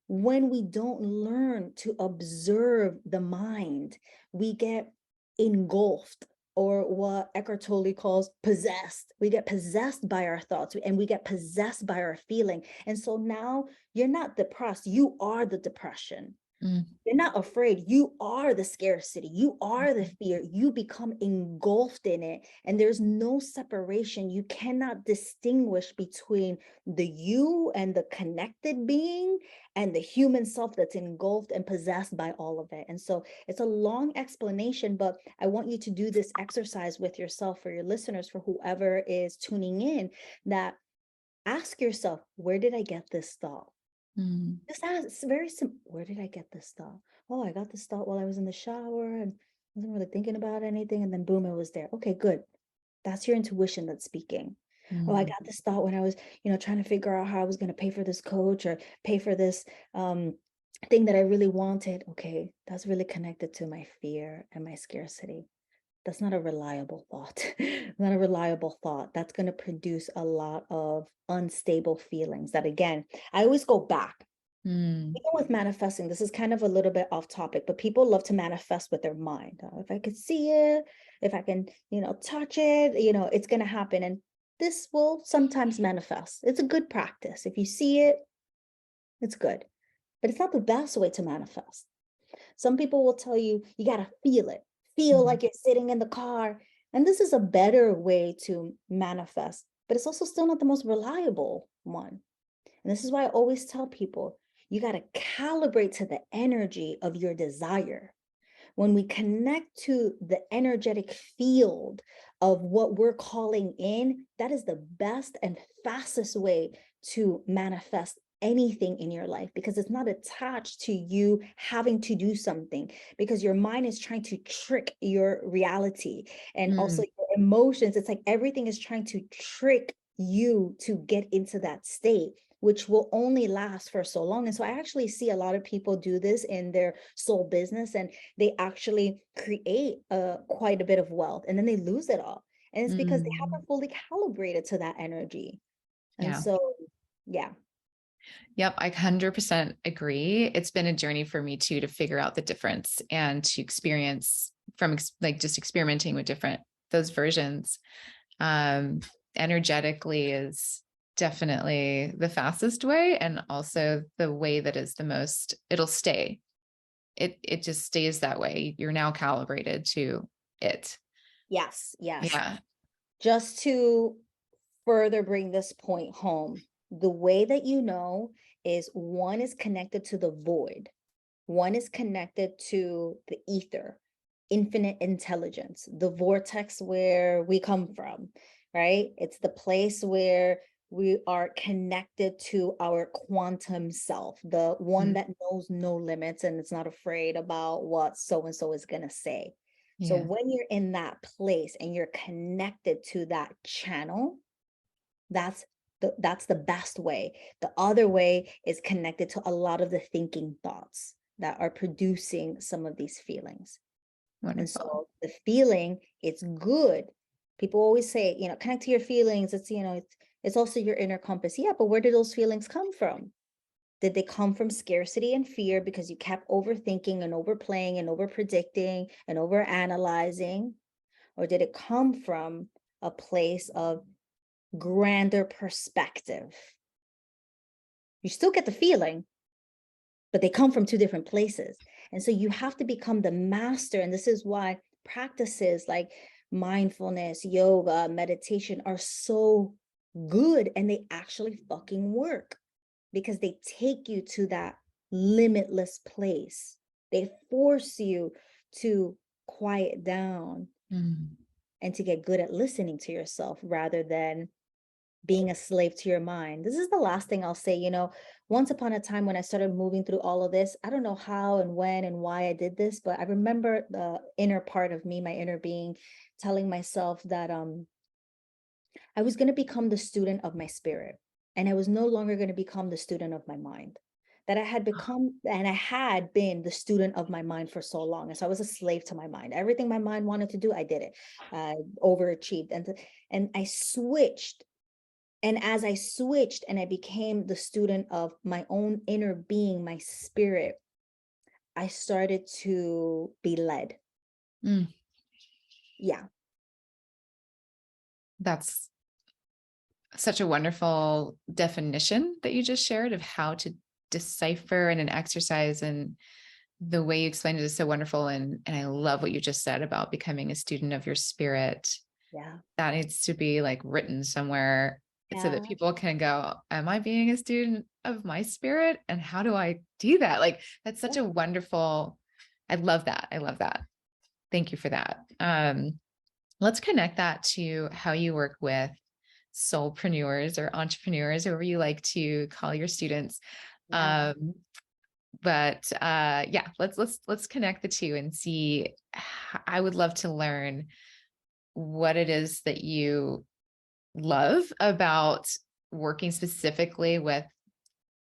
when we don't learn to observe the mind, we get engulfed, or what Eckhart Tolle calls possessed. We get possessed by our thoughts and we get possessed by our feeling. And so now you're not depressed, you are the depression. Mm. You're not afraid. You are the scarcity. You are the fear. You become engulfed in it. And there's no separation. You cannot distinguish between the you and the connected being and the human self that's engulfed and possessed by all of it. And so it's a long explanation, but I want you to do this exercise with yourself, for your listeners, for whoever is tuning in, that ask yourself, where did I get this thought? Mm. Just ask, it's very simple. Where did I get this thought? Oh, I got this thought while I was in the shower and wasn't really thinking about anything. And then boom, it was there. Okay, good. That's your intuition that's speaking. Oh, I Mm. got this thought when I was, trying to figure out how I was going to pay for this coach or pay for this thing that I really wanted. Okay, that's really connected to my fear and my scarcity. That's not a reliable thought. Not a reliable thought. That's going to produce a lot of unstable feelings that, again, I always go back. Mm. Even with manifesting, this is kind of a little bit off topic, but people love to manifest with their mind. If I could see it, if I can, touch it, it's going to happen. And this will sometimes manifest. It's a good practice. If you see it, it's good, but it's not the best way to manifest. Some people will tell you, you got to feel it, feel Mm. like you're sitting in the car. And this is a better way to manifest, but it's also still not the most reliable one. And this is why I always tell people, you got to calibrate to the energy of your desire. When we connect to the energetic field of what we're calling in, that is the best and fastest way to manifest anything in your life, because it's not attached to you having to do something, because your mind is trying to trick your reality and also Mm. your emotions. It's like everything is trying to trick you to get into that state, which will only last for so long. And so I actually see a lot of people do this in their soul business, and they actually create quite a bit of wealth, and then they lose it all. And it's because they Mm. haven't fully calibrated to that energy. And Yeah. so, yeah. Yep, I 100% agree. It's been a journey for me too, to figure out the difference and to experience from like just experimenting with different those versions. Um, Energetically is definitely the fastest way, and also the way that is the most, it'll stay. It just stays that way. You're now calibrated to it. Yes, yes. Yeah. Just to further bring this point home, the way that is one is connected to the void, one is connected to the ether, infinite intelligence, the vortex where we come from, right? It's the place where we are connected to our quantum self, the one Mm. that knows no limits and it's not afraid about what so and so is going to say. So Yeah. when you're in that place and you're connected to that channel, that's the best way. The other way is connected to a lot of the thinking thoughts that are producing some of these feelings. And Wonderful. so the feeling, it's good. People always say, connect to your feelings. It's, it's also your inner compass. Yeah, but where did those feelings come from? Did they come from scarcity and fear because you kept overthinking and overplaying and overpredicting and overanalyzing? Or did it come from a place of grander perspective? You still get the feeling, but they come from two different places. And so you have to become the master. And this is why practices like mindfulness, yoga, meditation are so good, and they actually fucking work because they take you to that limitless place. They force you to quiet down Mm. and to get good at listening to yourself rather than being a slave to your mind. This is the last thing I'll say. Once upon a time when I started moving through all of this, I don't know how and when and why I did this, but I remember the inner part of me, my inner being, telling myself that I was going to become the student of my spirit, and I was no longer going to become the student of my mind. That I had become, and I had been the student of my mind for so long. And so I was a slave to my mind. Everything my mind wanted to do, I did it. Overachieved. And I switched. And as I switched and I became the student of my own inner being, my spirit, I started to be led. Mm. Yeah. That's such a wonderful definition that you just shared of how to decipher in an exercise, and the way you explained it is so wonderful. And I love what you just said about becoming a student of your spirit. Yeah. That needs to be like written somewhere so that Yeah. people can go, am I being a student of my spirit? And how do I do that? Like, that's such a wonderful, I love that. I love that. Thank you for that. Let's connect that to how you work with soulpreneurs or entrepreneurs, whoever you like to call your students. Yeah. Yeah, let's connect the two and see. I would love to learn what it is that you love about working specifically with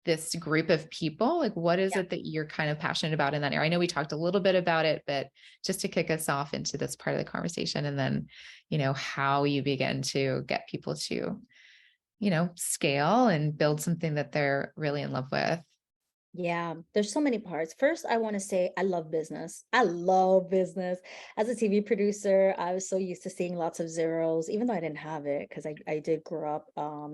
this group of people. Like, what is Yeah. it that you're kind of passionate about in that area? I know we talked a little bit about it, but just to kick us off into this part of the conversation, and then, how you begin to get people to, scale and build something that they're really in love with. Yeah, there's so many parts. First, I want to say I love business. I love business. As a TV producer, I was so used to seeing lots of zeros, even though I didn't have it, because I did grow up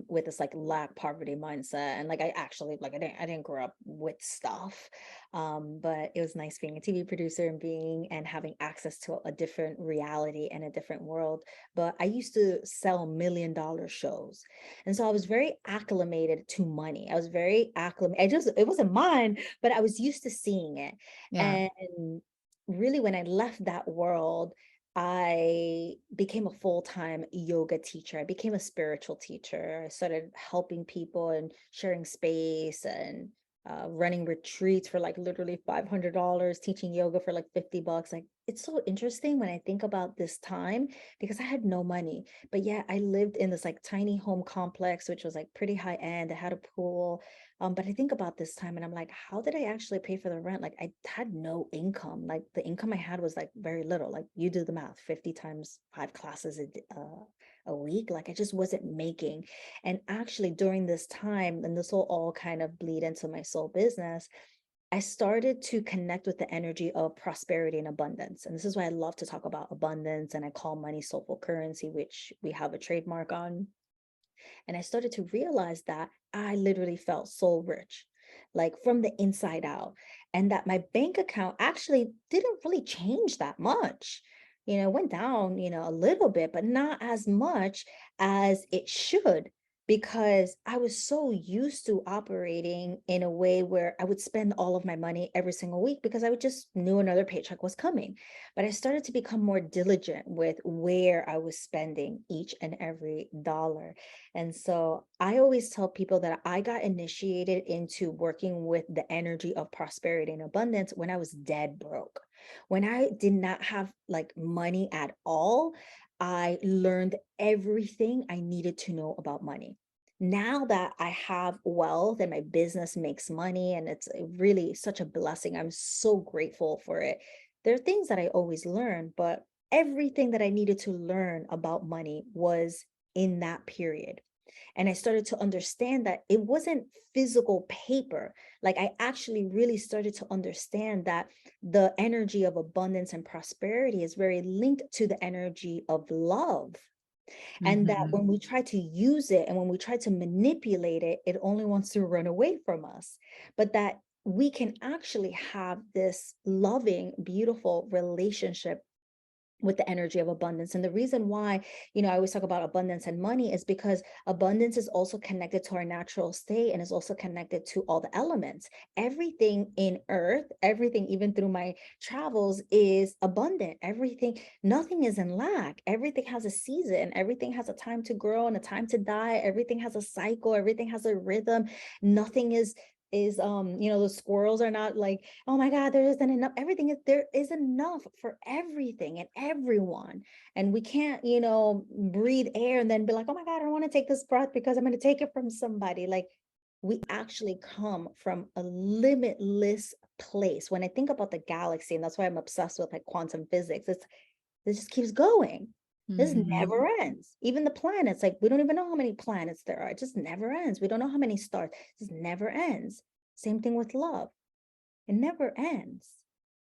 with this like lack poverty mindset. And like I actually like I didn't grow up with stuff. But it was nice being a TV producer and being and having access to a different reality and a different world. But I used to sell $1 million shows. And so I was very acclimated to money. I was very acclimated. It wasn't mine, but I was used to seeing it. Yeah. And really, when I left that world, I became a full-time yoga teacher. I became a spiritual teacher. I started helping people and sharing space and running retreats for like literally $500, teaching yoga for like $50. Like, it's so interesting when I think about this time because I had no money. But yeah, I lived in this like tiny home complex, which was like pretty high end. I had a pool. But I think about this time and I'm like, how did I actually pay for the rent? Like, I had no income. Like, the income I had was like very little. Like, you do the math, 50 times 5 classes a week. Like, I just wasn't making. And actually, during this time, and this will all kind of bleed into my soul business, I started to connect with the energy of prosperity and abundance. And this is why I love to talk about abundance. And I call money soulful currency, which we have a trademark on. And I started to realize that I literally felt so rich, like from the inside out, and that my bank account actually didn't really change that much. It went down, a little bit, but not as much as it should, because I was so used to operating in a way where I would spend all of my money every single week because I would just knew another paycheck was coming. But I started to become more diligent with where I was spending each and every dollar. And so I always tell people that I got initiated into working with the energy of prosperity and abundance when I was dead broke. When I did not have like money at all, I learned everything I needed to know about money. Now that I have wealth and my business makes money, and it's really such a blessing, I'm so grateful for it. There are things that I always learn, but everything that I needed to learn about money was in that period. And I started to understand that it wasn't physical paper. Like I actually really started to understand that the energy of abundance and prosperity is very linked to the energy of love. And that Mhm. when we try to use it and when we try to manipulate it, it only wants to run away from us. But that we can actually have this loving, beautiful relationship with the energy of abundance. And the reason why, I always talk about abundance and money is because abundance is also connected to our natural state and is also connected to all the elements. Everything in earth, everything, even through my travels, is abundant. Everything, nothing is in lack. Everything has a season. Everything has a time to grow and a time to die. Everything has a cycle. Everything has a rhythm. Nothing is the squirrels are not like, oh my god, there isn't enough. Everything is, there is enough for everything and everyone. And we can't breathe air and then be like, oh my god, I don't want to take this breath because I'm going to take it from somebody. Like, we actually come from a limitless place. When I think about the galaxy, and that's why I'm obsessed with like quantum physics, this just keeps going. This Mhm. never ends. Even the planets, like we don't even know how many planets there are. It just never ends. We don't know how many stars. It just never ends. Same thing with love. It never ends.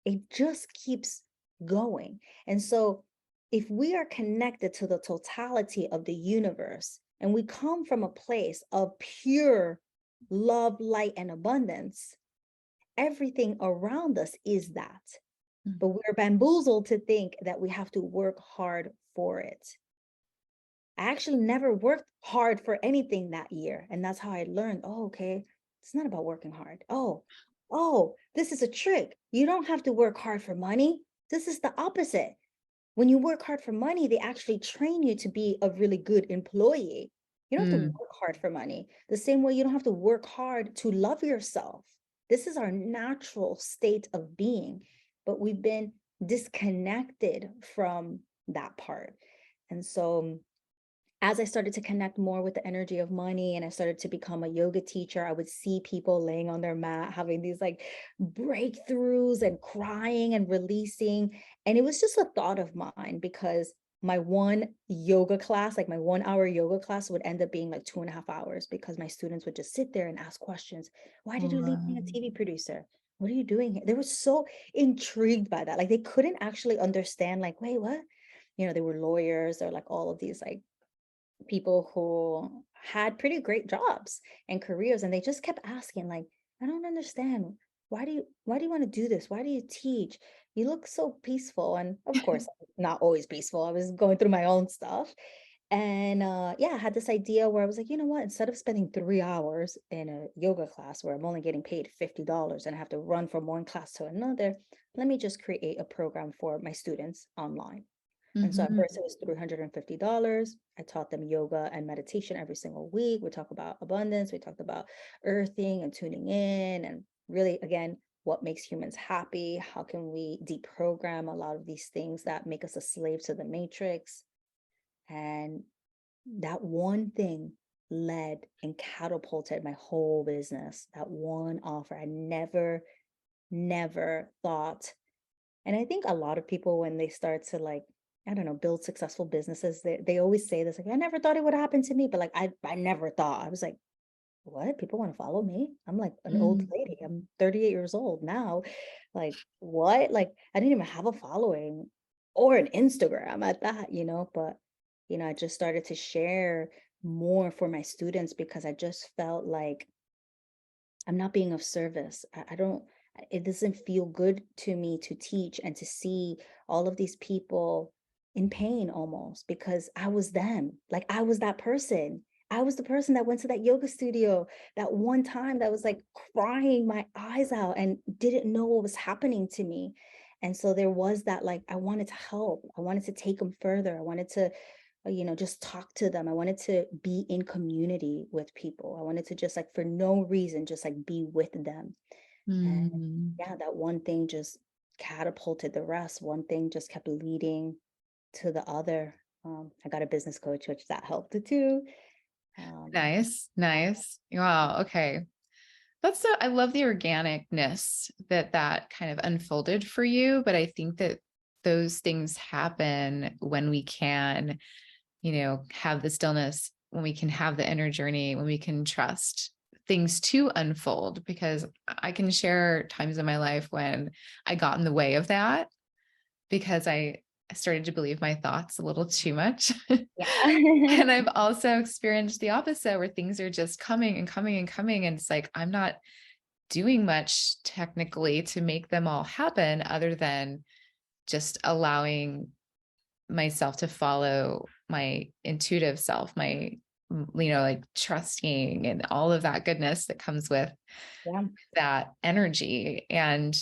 It just keeps going. And so if we are connected to the totality of the universe and we come from a place of pure love, light, and abundance, everything around us is that. But we're bamboozled to think that we have to work hard for it. I actually never worked hard for anything that year. And that's how I learned, oh, okay, it's not about working hard. Oh, this is a trick. You don't have to work hard for money. This is the opposite. When you work hard for money, they actually train you to be a really good employee. You don't have to Mm. work hard for money. The same way you don't have to work hard to love yourself. This is our natural state of being, but we've been disconnected from that part. And so as I started to connect more with the energy of money and I started to become a yoga teacher, I would see people laying on their mat, having these like breakthroughs and crying and releasing. And it was just a thought of mine because my one yoga class, like my 1 hour yoga class, would end up being like 2.5 hours because my students would just sit there and ask questions. Why did you leave being a Wow. TV producer? What are you doing here? They were so intrigued by that. Like they couldn't actually understand, like, wait, what? They were lawyers or like all of these like people who had pretty great jobs and careers, and they just kept asking, like, I don't understand, why do you want to do this, why do you teach, you look so peaceful. And of course, not always peaceful, I was going through my own stuff. And yeah, I had this idea where I was like, you know what, instead of spending 3 hours in a yoga class where I'm only getting paid $50 and I have to run from one class to another, let me just create a program for my students online. And so at Mhm. first it was $350. I taught them yoga and meditation every single week. We talk about abundance. We talked about earthing and tuning in and really, again, what makes humans happy? How can we deprogram a lot of these things that make us a slave to the matrix? And that one thing led and catapulted my whole business. That one offer. I never thought. And I think a lot of people, when they start to like, I don't know, build successful businesses, they always say this, like, I never thought it would happen to me. But like, I never thought. I was like, what? People want to follow me? I'm like an old Mm. lady. I'm 38 years old now. Like, what? Like, I didn't even have a following or an Instagram at that. But, I just started to share more for my students because I just felt like I'm not being of service. I don't, it doesn't feel good to me to teach and to see all of these people in pain almost because I was them. Like I was that person. I was the person that went to that yoga studio that one time that was like crying my eyes out and didn't know what was happening to me. And so there was that, like, I wanted to help. I wanted to take them further. I wanted to just talk to them. I wanted to be in community with people. I wanted to just like, for no reason, just like be with them. And Mm. yeah, that one thing just catapulted the rest. One thing just kept leading to the other. I got a business coach, which that helped too. Um, Nice. Nice. Wow. Okay. I love the organicness that kind of unfolded for you. But I think that those things happen when we can, have the stillness when we can have the inner journey, when we can trust things to unfold, because I can share times in my life when I got in the way of that because I started to believe my thoughts a little too much. Yeah. And I've also experienced the opposite where things are just coming and coming and coming. And it's like, I'm not doing much technically to make them all happen other than just allowing myself to follow my intuitive self, my, like trusting and all of that goodness that comes with Yeah. that energy. And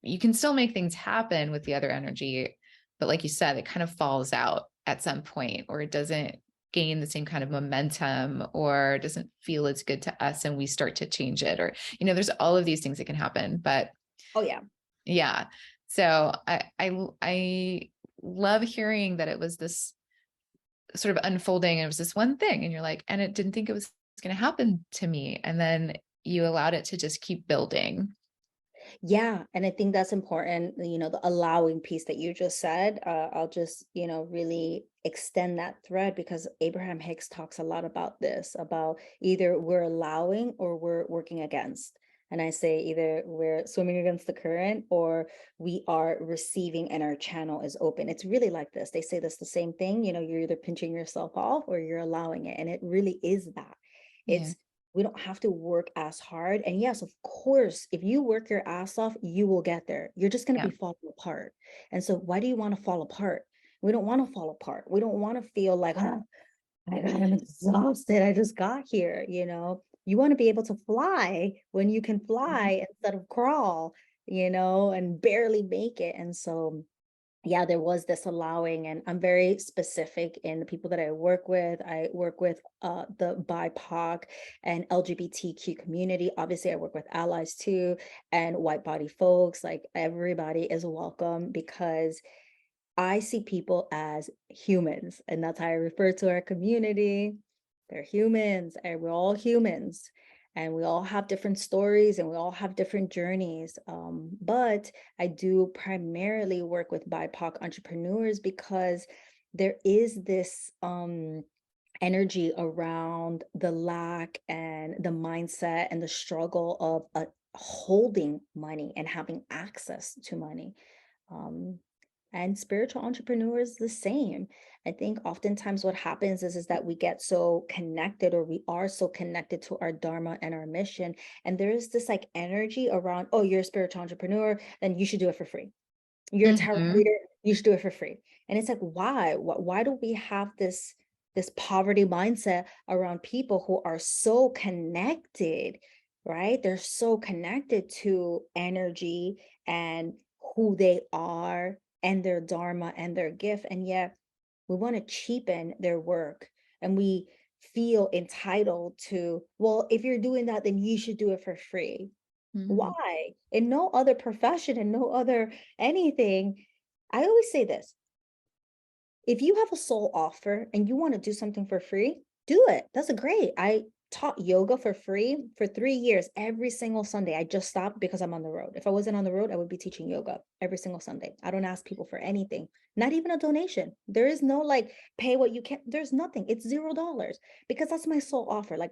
you can still make things happen with the other energy. But like you said, it kind of falls out at some point, or it doesn't gain the same kind of momentum, or doesn't feel as good to us. And we start to change it, or, there's all of these things that can happen. But Oh yeah. yeah. So I love hearing that it was this sort of unfolding. And it was this one thing, and you're like, and it didn't think it was going to happen to me. And then you allowed it to just keep building. Yeah, and I think that's important, the allowing piece that you just said. I'll just, really extend that thread because Abraham Hicks talks a lot about this, about either we're allowing or we're working against. And I say either we're swimming against the current or we are receiving and our channel is open. It's really like this. They say this the same thing, you're either pinching yourself off or you're allowing it. And it really is that. Yeah. It's we don't have to work as hard. And yes, of course, if you work your ass off, you will get there. You're just going to Yeah. be falling apart. And so why do you want to fall apart? We don't want to fall apart. We don't want to feel like, I'm exhausted. I just got here, You want to be able to fly when you can Mhm. fly instead of crawl, and barely make it. And so yeah, there was this allowing, and I'm very specific in the people that I work with. I work with the BIPOC and LGBTQ community. Obviously, I work with allies too, and white body folks. Like everybody is welcome because I see people as humans, and that's how I refer to our community. They're humans, and we're all humans, and we all have different stories, and we all have different journeys. But I do primarily work with BIPOC entrepreneurs because there is this energy around the lack and the mindset and the struggle of holding money and having access to money. Um, and spiritual entrepreneurs the same. I think oftentimes what happens is that we get so connected, or we are so connected to our dharma and our mission, and there is this like energy around, oh, you're a spiritual entrepreneur, then you should do it for free. You're a tarot Mhm. reader, you should do it for free. And it's like, why do we have this poverty mindset around people who are so connected, right? They're so connected to energy and who they are and their dharma and their gift, and yet we want to cheapen their work, and we feel entitled to, well, if you're doing that, then you should do it for free. Mhm. Why? In no other profession and no other anything. I always say this: if you have a soul offer and you want to do something for free, do it. That's great. I taught yoga for free for 3 years every single Sunday. I just stopped because I'm on the road. If I wasn't on the road, I would be teaching yoga every single Sunday. I don't ask people for anything, not even a donation. There is no like pay what you can. There's nothing. It's $0 because that's my soul offer. Like,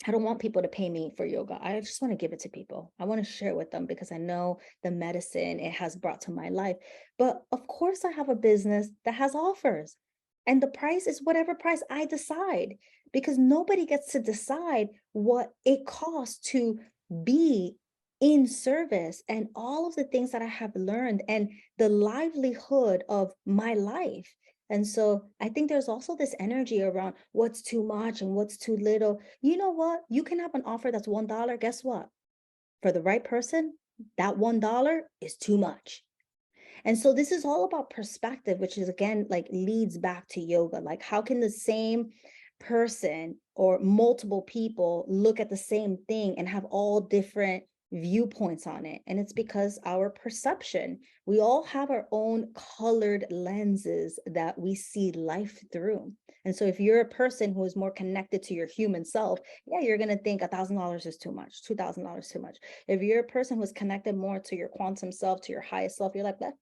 I don't want people to pay me for yoga. I just want to give it to people. I want to share it with them because I know the medicine it has brought to my life. But of course, I have a business that has offers, and the price is whatever price I decide, because nobody gets to decide what it costs to be in service and all of the things that I have learned and the livelihood of my life. And so I think there's also this energy around what's too much and what's too little. You know what? You can have an offer that's $1. Guess what? For the right person, that $1 is too much. And so this is all about perspective, which is again like leads back to yoga. Like, how can the same person or multiple people look at the same thing and have all different viewpoints on it? And it's because our perception, we all have our own colored lenses that we see life through. And so if you're a person who is more connected to your human self, yeah, you're going to think $1,000 is too much, $2,000 too much. If you're a person who's connected more to your quantum self, to your highest self, you're like, that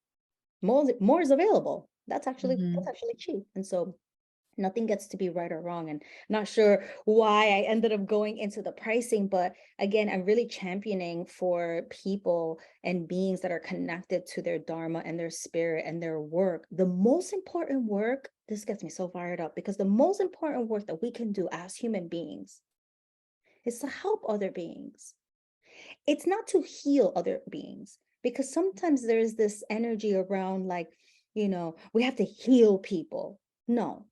more is available. That's actually Mhm. cheap. And so Nothing gets to be right or wrong. And not sure why I ended up going into the pricing, but again, I'm really championing for people and beings that are connected to their dharma and their spirit and their work. The most important work, this gets me so fired up, because the most important work that we can do as human beings is to help other beings. It's not to heal other beings, because sometimes there's this energy around like, we have to heal people. No,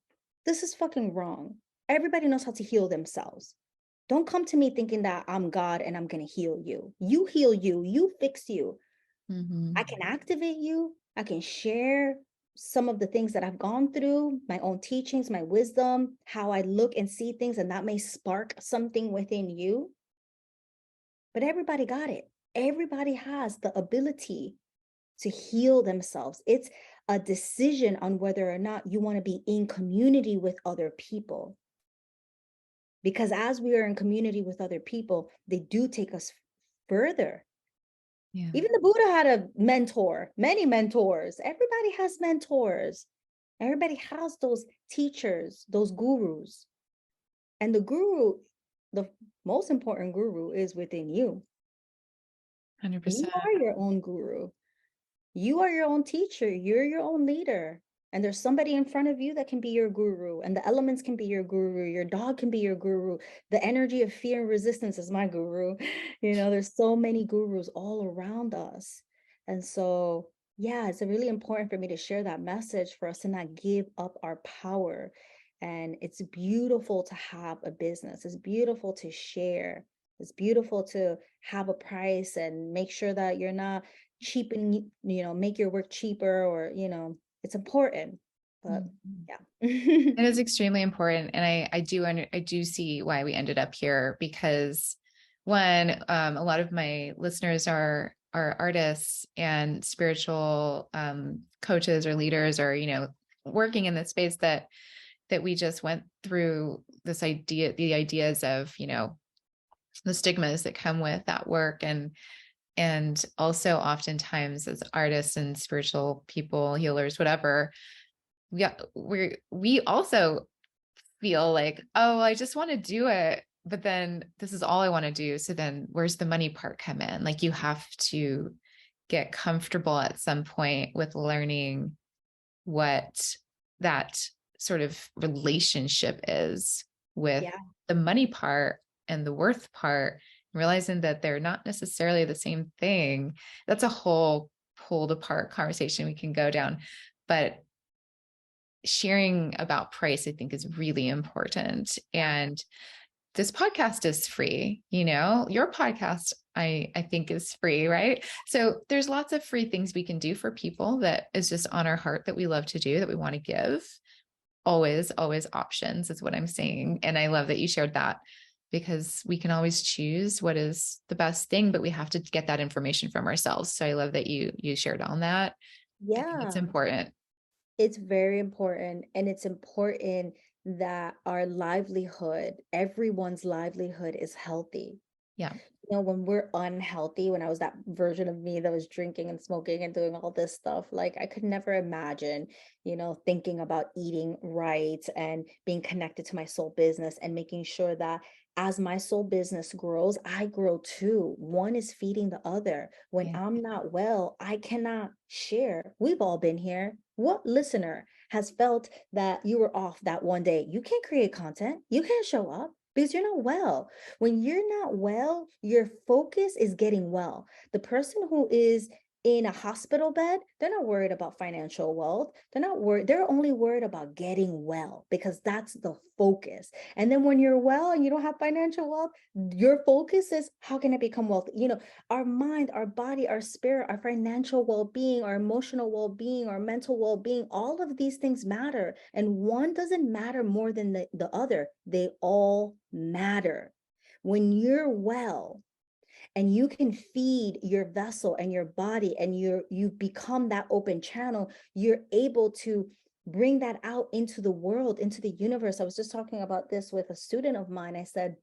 this is fucking wrong. Everybody knows how to heal themselves. Don't come to me thinking that I'm God and I'm going to heal you. You heal you, you fix you. I can activate you. I can share some of the things that I've gone through, my own teachings, my wisdom, how I look and see things, and that may spark something within you. But everybody got it. Everybody has the ability to heal themselves. It's a decision on whether or not you want to be in community with other people. Because as we are in community with other people, they do take us further. Yeah. Even the Buddha had a mentor, many mentors. Everybody has mentors. Everybody has those teachers, those gurus. And the guru, the most important guru is within you. You 100%. are your own guru. You are your own teacher. You're your own leader. And there's somebody in front of you that can be your guru. And the elements can be your guru. Your dog can be your guru. The energy of fear and resistance is my guru. There's so many gurus all around us. And so, yeah, it's really important for me to share that message for us to not give up our power. And it's beautiful to have a business. It's beautiful to share. It's beautiful to have a price and make sure that you're not cheapen, make your work cheaper, or, it's important. But Mhm. yeah. It is extremely important. And I do see why we ended up here, because one, a lot of my listeners are artists and spiritual coaches or leaders, or, working in the space that we just went through the ideas of, the stigmas that come with that work. And also oftentimes as artists and spiritual people, healers, whatever, we also feel like, oh, I just want to do it, but then this is all I want to do. So then where's the money part come in? Like, you have to get comfortable at some point with learning what that sort of relationship is with Yeah. the money part and the worth part, realizing that they're not necessarily the same thing. That's a whole pulled apart conversation we can go down. But sharing about price, I think, is really important. And this podcast is free, your podcast, I think, is free, right? So there's lots of free things we can do for people that is just on our heart, that we love to do, that we want to give. Always, always options is what I'm saying. And I love that you shared that, because we can always choose what is the best thing, but we have to get that information from ourselves. So I love that you shared on that. I think it's Yeah. important. It's very important. And it's important that our livelihood, everyone's livelihood, is healthy. Yeah. When we're unhealthy, when I was that version of me that was drinking and smoking and doing all this stuff, like I could never imagine, thinking about eating right and being connected to my soul business and making sure that as my soul business grows, I grow too. One is feeding the other. When Yeah. I'm not well, I cannot share. We've all been here. What listener has felt that you were off that one day? You can't create content. You can't show up because you're not well. When you're not well, your focus is getting well. The person who is in a hospital bed, they're not worried about financial wealth. They're not worried. They're only worried about getting well, because that's the focus. And then when you're well and you don't have financial wealth, your focus is, how can I become wealthy? Our mind, our body, our spirit, our financial well-being, our emotional well-being, our mental well-being, all of these things matter. And one doesn't matter more than the other. They all matter. When you're well and you can feed your vessel and your body, and you become that open channel, you're able to bring that out into the world, into the universe. I was just talking about this with a student of mine. I said,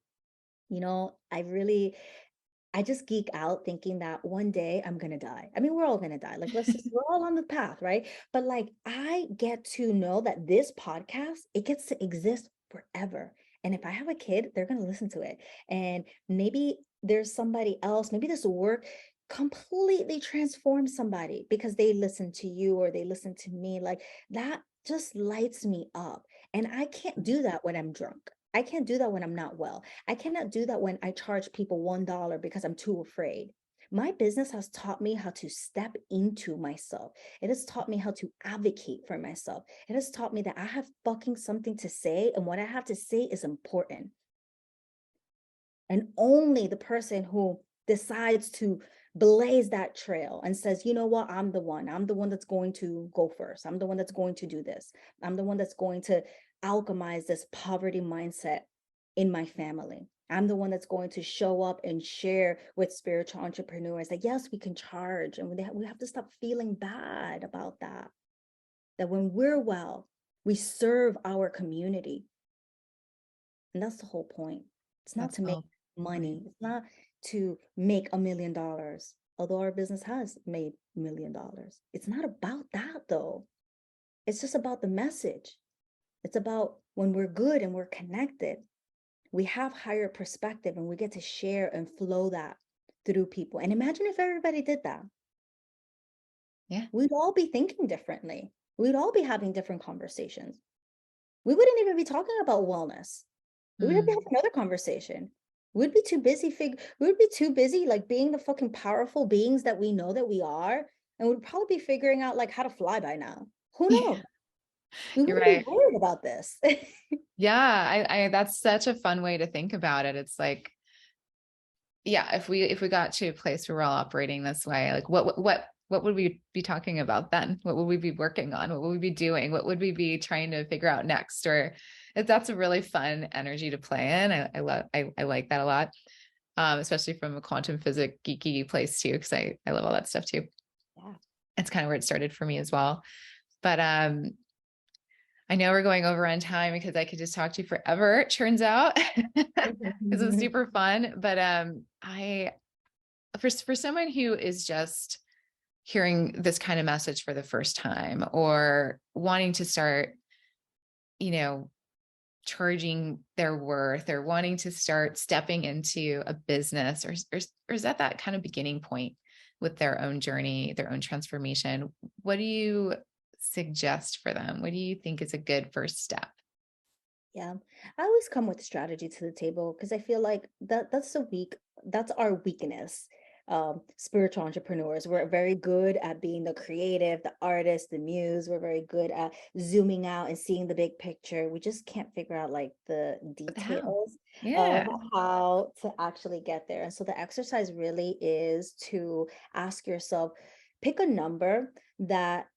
I I just geek out thinking that one day I'm gonna die. I mean, we're all gonna die. Like, let's just, we're all on the path, right? But like, I get to know that this podcast, it gets to exist forever. And if I have a kid, they're gonna listen to it. And maybe there's somebody else, maybe this work completely transforms somebody because they listen to you or they listen to me. Like that just lights me up. And I can't do that when I'm drunk. I can't do that when I'm not well. I cannot do that when I charge people $1 because I'm too afraid. My business has taught me how to step into myself. It has taught me how to advocate for myself. It has taught me that I have fucking something to say, and what I have to say is important. And only the person who decides to blaze that trail and says, you know what, I'm the one that's going to go first. I'm the one that's going to do this. I'm the one that's going to alchemize this poverty mindset in my family. I'm the one that's going to show up and share with spiritual entrepreneurs that yes, we can charge, and we have to stop feeling bad about that. That when we're well, we serve our community. And that's the whole point. It's not That's to make well. money. It's not to make $1 million, although our business has made $1 million. It's not about that though. It's just about the message. It's about when we're good and we're connected, we have higher perspective and we get to share and flow that through people. And imagine if everybody did that. Yeah. We'd all be thinking differently. We'd all be having different conversations. We wouldn't even be talking about wellness. We would have to Mm. have another conversation. We would be too busy like being the fucking powerful beings that we know that we are. And we'd probably be figuring out like how to fly by now. Who knows? We You're wouldn't be right. worried about this. Yeah, I that's such a fun way to think about it. It's like, yeah, if we got to a place where we're all operating this way, like what would we be talking about then? What would we be working on? What would we be doing? What would we be trying to figure out next? Or if that's a really fun energy to play in. I like that a lot. Especially from a quantum physics geeky place too, because I love all that stuff too. Yeah. It's kind of where it started for me as well. But I know we're going over on time because I could just talk to you forever, it turns out. This is super fun. But I for someone who is just hearing this kind of message for the first time or wanting to start, you know, charging their worth or wanting to start stepping into a business or is that kind of beginning point with their own journey, their own transformation, what do you suggest for them? What do you think is a good first step? Yeah. I always come with strategy to the table because I feel like that's our weakness. Spiritual entrepreneurs, we're very good at being the creative, the artist, the muse. We're very good at zooming out and seeing the big picture. We just can't figure out like the How? details of Yeah. how to actually get there. And so the exercise really is to ask yourself, pick a number that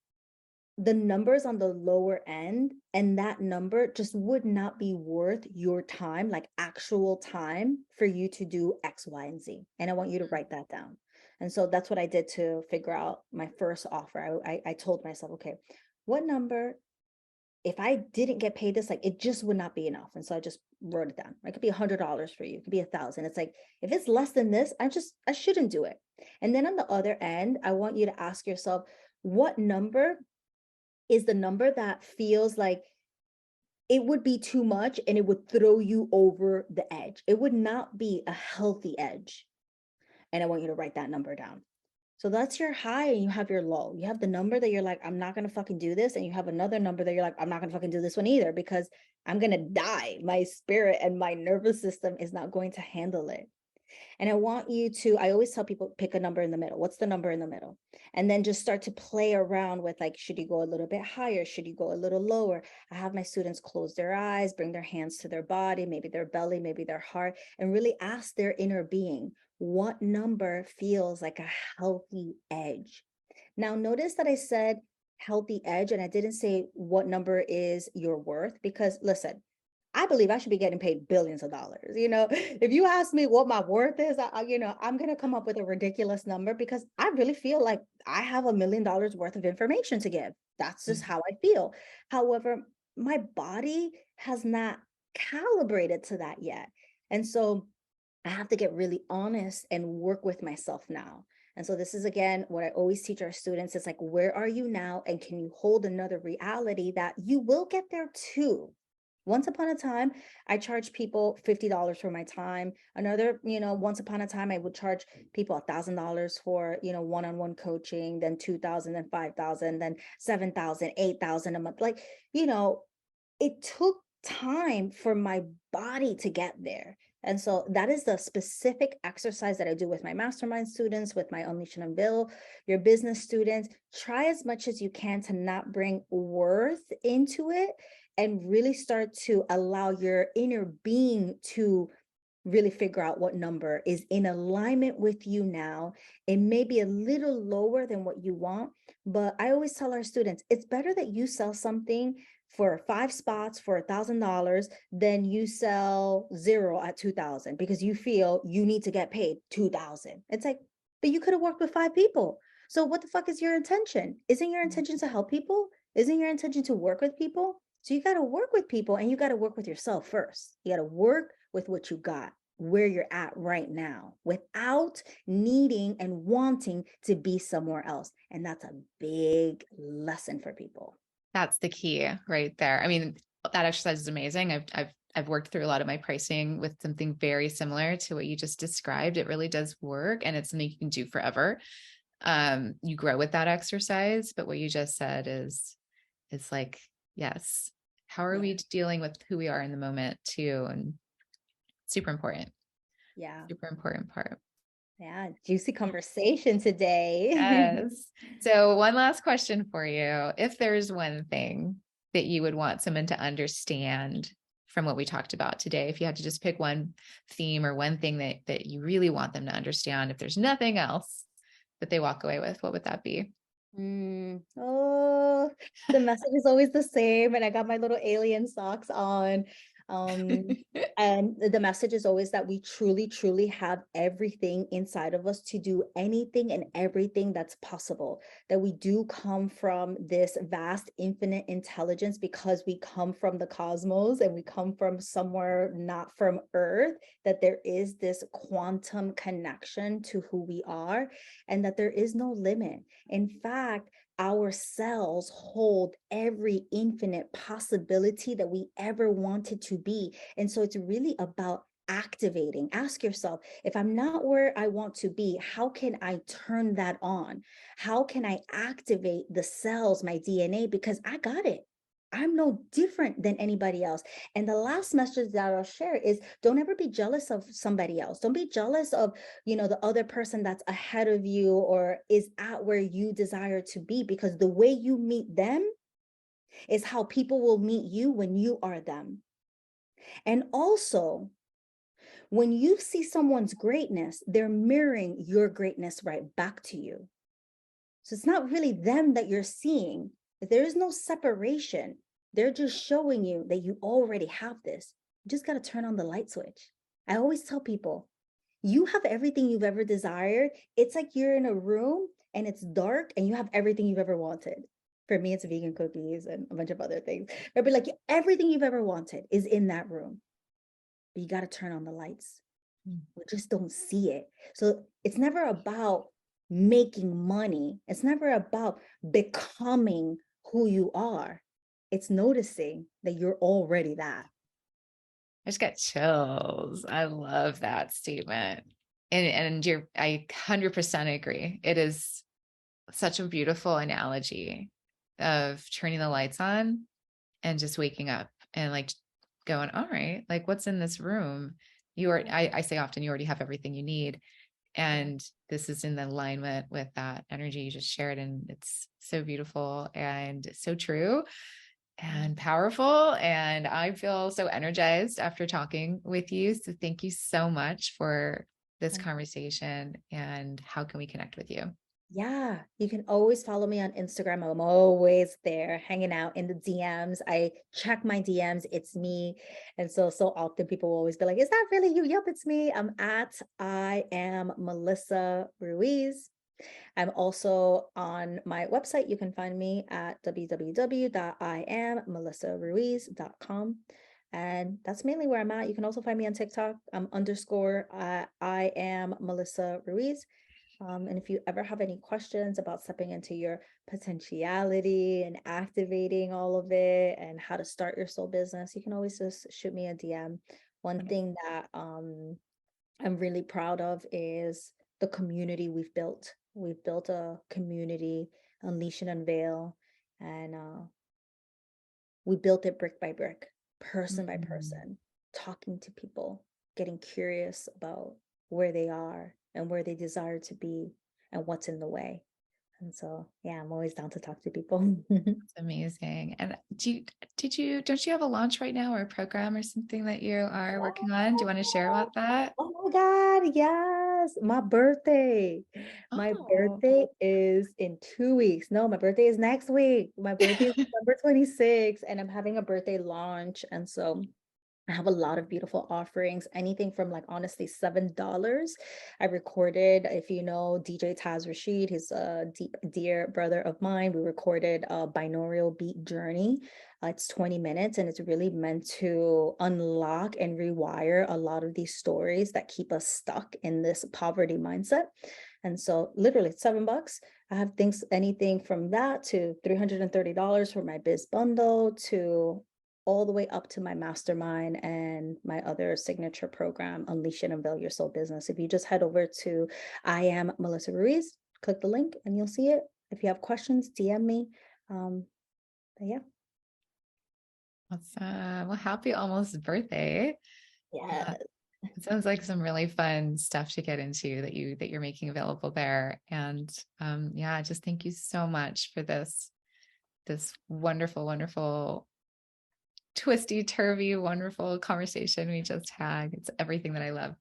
the numbers on the lower end, and that number just would not be worth your time, like actual time for you to do X, Y, and Z. And I want you to write that down. And so that's what I did to figure out my first offer. I told myself, okay, what number, if I didn't get paid this, like it just would not be enough. And so I just wrote it down. It could be $100 for you. It could be 1,000. It's like, if it's less than this, I shouldn't do it. And then on the other end, I want you to ask yourself, what number is the number that feels like it would be too much and it would throw you over the edge. It would not be a healthy edge. And I want you to write that number down. So that's your high and you have your low. You have the number that you're like, I'm not going to fucking do this. And you have another number that you're like, I'm not going to fucking do this one either because I'm going to die. My spirit and my nervous system is not going to handle it. And I want you to, I always tell people, pick a number in the middle. What's the number in the middle? And then just start to play around with like, should you go a little bit higher? Should you go a little lower? I have my students close their eyes, bring their hands to their body, maybe their belly, maybe their heart, and really ask their inner being, what number feels like a healthy edge? Now, notice that I said healthy edge and I didn't say what number is your worth because listen, I believe I should be getting paid billions of dollars. You know, if you ask me what my worth is, I'm going to come up with a ridiculous number because I really feel like I have $1 million worth of information to give. That's just how I feel. However, my body has not calibrated to that yet. And so I have to get really honest and work with myself now. And so this is again what I always teach our students. It's like, where are you now? And can you hold another reality that you will get there too? Once upon a time, I charged people $50 for my time. Another, once upon a time, I would charge people $1,000 for, one-on-one coaching, then 2,000, then 5,000, then 7,000, 8,000 a month. Like, it took time for my body to get there. And so that is the specific exercise that I do with my mastermind students, with my Unleash and Unveil your business students. Try as much as you can to not bring worth into it and really start to allow your inner being to really figure out what number is in alignment with you now. It may be a little lower than what you want, but I always tell our students, it's better that you sell something for 5 spots for $1,000 than you sell 0 at 2,000 because you feel you need to get paid 2,000. It's like, but you could have worked with 5 people. So what the fuck is your intention? Isn't your intention to help people? Isn't your intention to work with people? So you got to work with people and you got to work with yourself first. You got to work with what you got, where you're at right now, without needing and wanting to be somewhere else. And that's a big lesson for people. That's the key right there. I mean, that exercise is amazing. I've worked through a lot of my pricing with something very similar to what you just described. It really does work, and it's something you can do forever. You grow with that exercise, but what you just said is, it's like, yes, how are we dealing with who we are in the moment too? And super important. Yeah. Super important part. Yeah. Juicy conversation today. Yes. So one last question for you. If there's one thing that you would want someone to understand from what we talked about today, if you had to just pick one theme or one thing that you really want them to understand, if there's nothing else that they walk away with, what would that be? Oh, the message is always the same. And I got my little alien socks on. And the message is always that we truly, truly have everything inside of us to do anything and everything that's possible. That we do come from this vast, infinite intelligence because we come from the cosmos and we come from somewhere not from Earth, that there is this quantum connection to who we are and that there is no limit. In fact, our cells hold every infinite possibility that we ever wanted to be. And so it's really about activating. Ask yourself, if I'm not where I want to be, how can I turn that on? How can I activate the cells, my DNA? Because I got it. I'm no different than anybody else. And the last message that I'll share is don't ever be jealous of somebody else. Don't be jealous of, the other person that's ahead of you or is at where you desire to be, because the way you meet them is how people will meet you when you are them. And also, when you see someone's greatness, they're mirroring your greatness right back to you. So it's not really them that you're seeing. There is no separation. They're just showing you that you already have this. You just got to turn on the light switch. I always tell people, you have everything you've ever desired. It's like you're in a room and it's dark and you have everything you've ever wanted. For me, it's vegan cookies and a bunch of other things. But like everything you've ever wanted is in that room. But you got to turn on the lights. We just don't see it. So it's never about making money. It's never about becoming who you are. It's noticing that you're already that. I just got chills. I love that statement. And I 100% agree. It is such a beautiful analogy of turning the lights on and just waking up and like going, all right, like what's in this room? I say often, you already have everything you need. And this is in alignment with that energy you just shared. And it's so beautiful and so true and powerful. And I feel so energized after talking with you. So thank you so much for this conversation. And how can we connect with you? Yeah, you can always follow me on Instagram. I'm always there hanging out in the DMs. I check my DMs. It's me. And so often people will always be like, is that really you? Yep, it's me. I am Melissa Ruiz. I'm also on my website. You can find me at www.iammelissaruiz.com. And that's mainly where I'm at. You can also find me on TikTok. I'm underscore I am Melissa Ruiz. And if you ever have any questions about stepping into your potentiality and activating all of it and how to start your soul business, you can always just shoot me a DM. One thing that I'm really proud of is the community we've built. We've built a community, Unleash and Unveil, and we built it brick by brick, person by Mhm. person, talking to people, getting curious about where they are and where they desire to be and what's in the way. And so, yeah, I'm always down to talk to people. It's amazing. And don't you have a launch right now or a program or something that you are working on? Do you want to share about that? Oh my God, yes. My birthday. My Oh, birthday is in 2 weeks. No, my birthday is next week. My birthday is November 26th, and I'm having a birthday launch. And so I have a lot of beautiful offerings, anything from like honestly $7. I recorded, if you know DJ Taz Rashid, he's a dear brother of mine. We recorded a binaural beat journey. It's 20 minutes and it's really meant to unlock and rewire a lot of these stories that keep us stuck in this poverty mindset. And so literally it's $7. I have things, anything from that to $330 for my biz bundle to all the way up to my mastermind and my other signature program, Unleash and Unveil Your Soul Business. If you just head over to I am Melissa Ruiz, click the link and you'll see it. If you have questions, DM me. But yeah. awesome. Well, happy almost birthday. Yeah. It sounds like some really fun stuff to get into that you're making available there. And yeah, just thank you so much for this wonderful, wonderful, twisty, turvy, wonderful conversation we just had. It's everything that I love.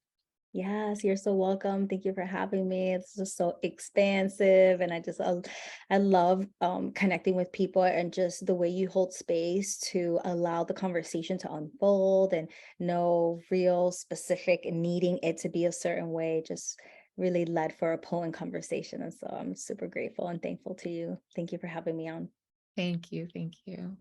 Yes, you're so welcome. Thank you for having me. It's just so expansive, and I love connecting with people and just the way you hold space to allow the conversation to unfold and no real specific needing it to be a certain way. Just really led for a potent conversation, and so I'm super grateful and thankful to you. Thank you for having me on. Thank you. Thank you.